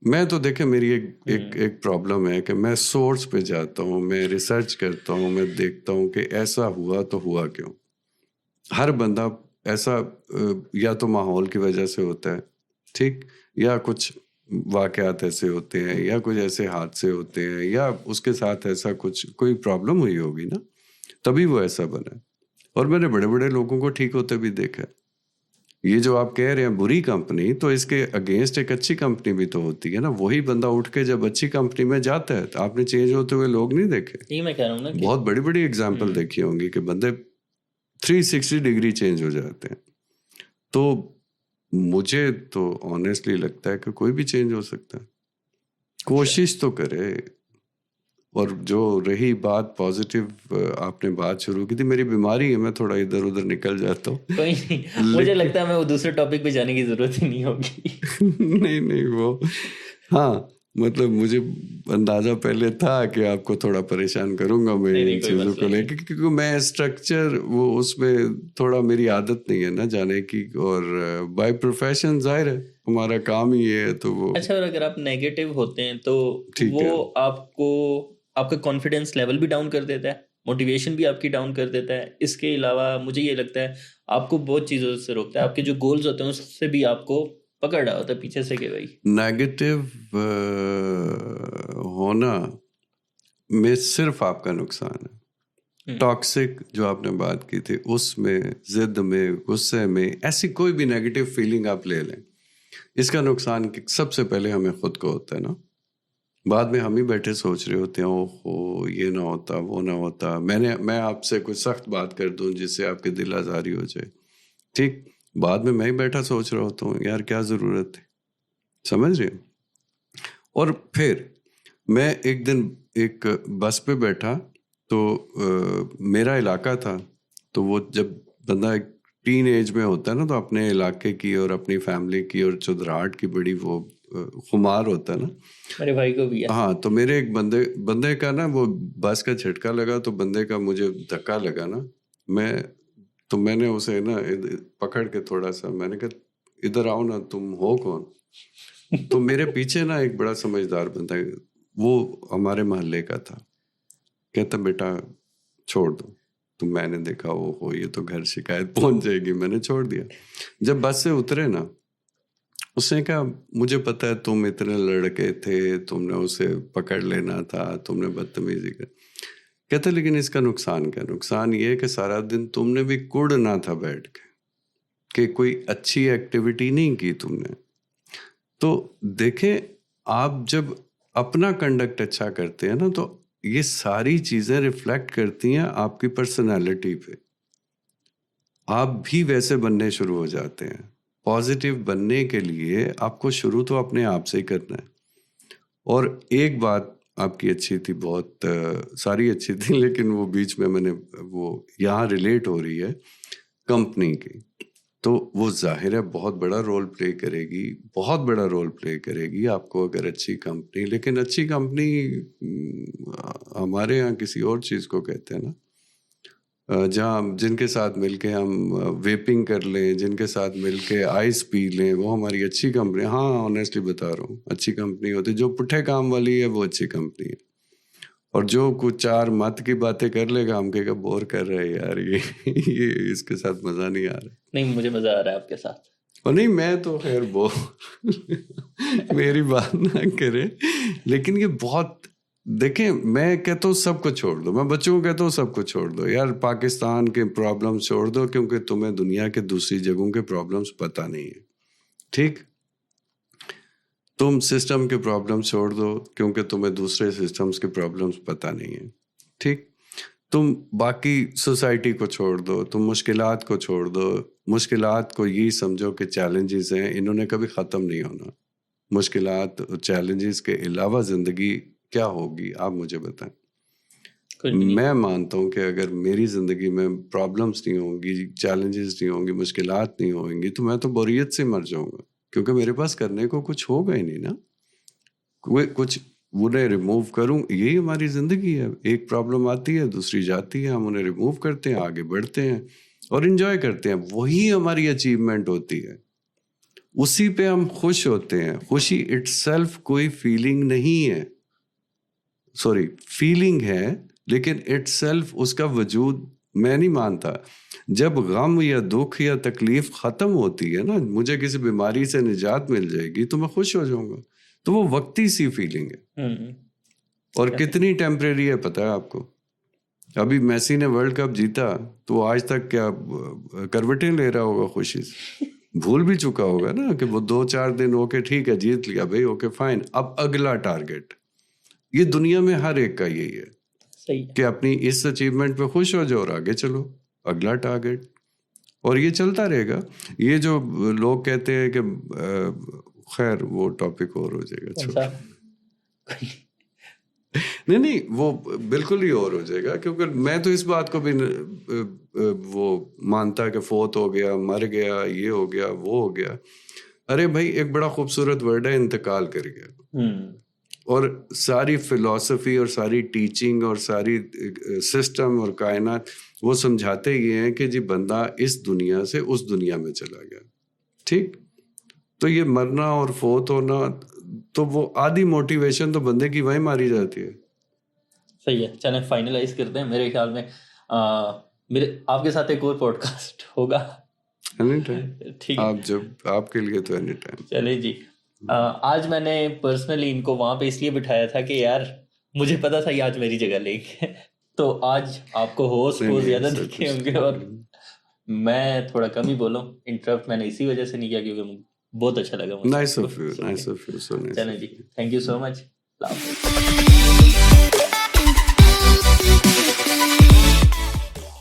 B: میں تو دیکھیں میری ایک پرابلم ہے کہ میں سورس پہ جاتا ہوں, میں ریسرچ کرتا ہوں, میں دیکھتا ہوں کہ ایسا ہوا تو ہوا کیوں. ہر بندہ ایسا یا تو ماحول کی وجہ سے ہوتا ہے, ٹھیک, یا کچھ واقعات ایسے ہوتے ہیں, یا کچھ ایسے حادثے ہوتے ہیں, یا اس کے ساتھ ایسا کچھ کوئی پرابلم ہوئی ہوگی نا, تبھی وہ ایسا بنا. اور میں نے بڑے بڑے لوگوں کو ٹھیک ہوتے بھی دیکھا. یہ جو آپ کہہ رہے ہیں بری کمپنی, تو اس کے اگینسٹ ایک اچھی کمپنی بھی تو ہوتی ہے نا. وہی بندہ اٹھ کے جب اچھی کمپنی میں جاتا ہے, تو آپ نے چینج ہوتے ہوئے لوگ نہیں دیکھے؟
A: یہ میں کہہ رہا ہوں نا,
B: بہت بڑی بڑی اگزامپل دیکھی ہوں گی کہ بندے 360 ڈگری چینج ہو جاتے ہیں. تو مجھے تو آنیسٹلی لگتا ہے کہ کوئی بھی چینج ہو سکتا ہے, کوشش تو کرے. اور جو رہی بات پازیٹیو, آپ نے بات شروع کی تھی, میری بیماری ہے, میں تھوڑا ادھر ادھر نکل جاتا ہوں.
A: کوئی نہیں, مجھے لگتا ہے میں وہ دوسرے ٹاپک پہ جانے کی ضرورت ہی نہیں ہوگی.
B: نہیں وہ ہاں, مطلب مجھے اندازہ پہلے تھا کہ آپ کو تھوڑا پریشان کروں گا میں ان چیزوں کو لے کے, کیونکہ میں اسٹرکچر وہ اس میں تھوڑا میری عادت نہیں ہے نا جانے کی, اور بائی پروفیشن ظاہر ہے ہمارا کام ہی یہ ہے. تو وہ
A: اچھا, اور اگر آپ نیگیٹو ہوتے ہیں تو وہ آپ کا کانفیڈینس لیول بھی ڈاؤن کر دیتا ہے, موٹیویشن بھی آپ کی ڈاؤن کر دیتا ہے. اس کے علاوہ مجھے یہ لگتا ہے آپ کو بہت چیزوں سے روکتا ہے, آپ کے جو گولز ہوتے ہیں اس سے بھی آپ کو پکڑ رہا ہوتا ہے پیچھے سے کہ بھائی
B: نیگیٹو ہونا میں صرف آپ کا نقصان ہے. ٹاکسک جو آپ نے بات کی تھی, اس میں ضد میں, غصے میں, ایسی کوئی بھی نیگیٹو فیلنگ آپ لے لیں, اس کا نقصان سب سے پہلے ہمیں خود کو ہوتا ہے نا. بعد میں ہم ہی بیٹھے سوچ رہے ہوتے ہیں اوہو یہ نہ ہوتا وہ نہ ہوتا, میں آپ سے کوئی سخت بات کر دوں جس سے آپ کے دل آزاری ہو جائے, ٹھیک, بعد میں ہی بیٹھا سوچ رہا ہوتا ہوں یار کیا ضرورت ہے, سمجھ رہے. اور پھر میں ایک دن ایک بس پہ بیٹھا, تو میرا علاقہ تھا, تو وہ جب بندہ ایک ٹین ایج میں ہوتا ہے نا, تو اپنے علاقے کی اور اپنی فیملی کی اور چودراہٹ کی بڑی وہ خمار ہوتا ہے نا.
A: میرے بھائی کو بھی ہے.
B: ہاں, تو میرے ایک بندے کا نا وہ بس کا جھٹکا لگا, تو بندے کا مجھے دھکا لگا نا, میں نے اسے نا پکڑ کے تھوڑا سا میں نے کہا ادھر آؤ نا, تم ہو کون؟ تو میرے پیچھے نا ایک بڑا سمجھدار بندہ, وہ ہمارے محلے کا تھا, کہتا بیٹا چھوڑ دو. تو میں نے دیکھا وہ یہ تو گھر شکایت پہنچ جائے گی, میں نے چھوڑ دیا. جب بس سے اترے نا, اس نے کہا مجھے پتہ ہے تم اتنے لڑکے تھے, تم نے اسے پکڑ لینا تھا, تم نے بدتمیزی کر. کہتا لیکن اس کا نقصان کیا؟ نقصان یہ کہ سارا دن تم نے بھی کڑنا تھا بیٹھ کے, کہ کوئی اچھی ایکٹیویٹی نہیں کی تم نے. تو دیکھیں, آپ جب اپنا کنڈکٹ اچھا کرتے ہیں نا, تو یہ ساری چیزیں ریفلیکٹ کرتی ہیں آپ کی پرسنالٹی پہ. آپ بھی ویسے بننے شروع ہو جاتے ہیں. پازیٹیو بننے کے لیے آپ کو شروع تو اپنے آپ سے ہی کرنا ہے. اور ایک بات آپ کی اچھی تھی, بہت ساری اچھی تھی, لیکن وہ بیچ میں نے وہ یہاں ریلیٹ ہو رہی ہے کمپنی کی, تو وہ ظاہر ہے بہت بڑا رول پلے کرے گی, بہت بڑا رول پلے کرے گی آپ کو اگر اچھی کمپنی. لیکن اچھی کمپنی ہمارے یہاں کسی اور چیز کو کہتے ہیں نا, جہاں جن کے ساتھ مل کے ہم ویپنگ کر لیں, جن کے ساتھ مل کے آئس پی لیں, وہ ہماری اچھی کمپنی. ہاں آنیسٹلی بتا رہا ہوں, اچھی کمپنی ہوتی, جو پٹھے کام والی ہے وہ اچھی کمپنی ہے. اور جو کچھ چار مت کی باتیں کر لے گا, ہم کہے گا بور کر رہے یار, یہ اس کے ساتھ مزہ نہیں آ رہا.
A: نہیں, مجھے مزہ آ رہا ہے آپ کے ساتھ.
B: اور نہیں, میں تو خیر میری بات نہ کرے, لیکن یہ بہت دیکھیں, میں کہتا ہوں سب کو چھوڑ دو, میں بچوں کو کہتا ہوں سب کو چھوڑ دو یار, پاکستان کے پرابلم چھوڑ دو, کیونکہ تمہیں دنیا کے دوسری جگہوں کے پرابلمس پتہ نہیں ہیں, ٹھیک. تم سسٹم کے پرابلم چھوڑ دو, کیونکہ تمہیں دوسرے سسٹمز کے پرابلمس پتہ نہیں ہیں, ٹھیک. تم باقی سوسائٹی کو چھوڑ دو, تم مشکلات کو چھوڑ دو. مشکلات کو یہی سمجھو کہ چیلنجز ہیں, انہوں نے کبھی ختم نہیں ہونا. مشکلات اور چیلنجز کے علاوہ زندگی کیا ہوگی آپ مجھے بتائیں. میں مانتا ہوں کہ اگر میری زندگی میں پرابلمس نہیں ہوں گی, چیلنجز نہیں ہوں گی, مشکلات نہیں ہوں گی, تو میں تو بوریت سے مر جاؤں گا, کیونکہ میرے پاس کرنے کو کچھ ہوگا ہی نہیں نا. کچھ انہیں ریموو کروں, یہی ہماری زندگی ہے. ایک پرابلم آتی ہے, دوسری جاتی ہے, ہم انہیں ریموو کرتے ہیں, آگے بڑھتے ہیں اور انجوائے کرتے ہیں. وہی ہماری اچیومنٹ ہوتی ہے, اسی پہ ہم خوش ہوتے ہیں. خوشی اٹ سیلف کوئی فیلنگ نہیں ہے, سوری فیلنگ ہے, لیکن اٹ سیلف اس کا وجود میں نہیں مانتا. جب غم یا دکھ یا تکلیف ختم ہوتی ہے نا, مجھے کسی بیماری سے نجات مل جائے گی تو میں خوش ہو جاؤں گا. تو وہ وقتی سی فیلنگ ہے, اور کتنی ٹیمپریری ہے پتہ ہے آپ کو. ابھی میسی نے ورلڈ کپ جیتا تو وہ آج تک کیا کروٹیں لے رہا ہوگا خوشی سے, بھول بھی چکا ہوگا نا کہ وہ 2-4 دن اوکے ٹھیک ہے جیت لیا بھائی, اوکے فائن, اب اگلا ٹارگٹ. یہ دنیا میں ہر ایک کا یہی ہے کہ اپنی اس اچیومنٹ پہ خوش ہو جاؤ اور آگے چلو, اگلا ٹارگٹ. اور یہ چلتا رہے گا. یہ جو لوگ کہتے ہیں کہ خیر وہ ٹاپک اور ہو جائے گا, نہیں وہ بالکل ہی اور ہو جائے گا, کیونکہ میں تو اس بات کو بھی وہ مانتا کہ فوت ہو گیا, مر گیا, یہ ہو گیا, وہ ہو گیا. ارے بھائی ایک بڑا خوبصورت ورڈ ہے انتقال کر گیا. اور ساری فلسفی اور ساری ٹیچنگ اور ساری سسٹم اور کائنات وہ سمجھاتے یہ ہیں کہ جی بندہ اس دنیا سے اس دنیا میں چلا گیا. ٹھیک, تو یہ مرنا اور فوت ہونا تو وہ آدھی موٹیویشن تو بندے کی وہیں ماری جاتی ہے.
A: صحیح ہے, چلیں فائنلائز کرتے ہیں. میرے خیال میں آپ کے ساتھ ایک اور پوڈ کاسٹ ہوگا.
B: ٹھیک, آپ جب آپ کے لیے تو اینی ٹائم.
A: چلیں جی, آج میں نے پرسنلی ان کو وہاں پہ اس لیے بٹھایا تھا کہ یار مجھے پتا تھا یہ آج میری جگہ لیں گے, تو آج آپ کو ہوسٹ کو زیادہ دکھے ہوں گے اور میں تھوڑا کم ہی بولوں. انٹرپٹ میں نے اسی وجہ سے نہیں کیا کیونکہ بہت اچھا لگا مجھے.
B: Nice of you, nice of you, so nice.
A: چلیں جی, تھینک یو سو مچ.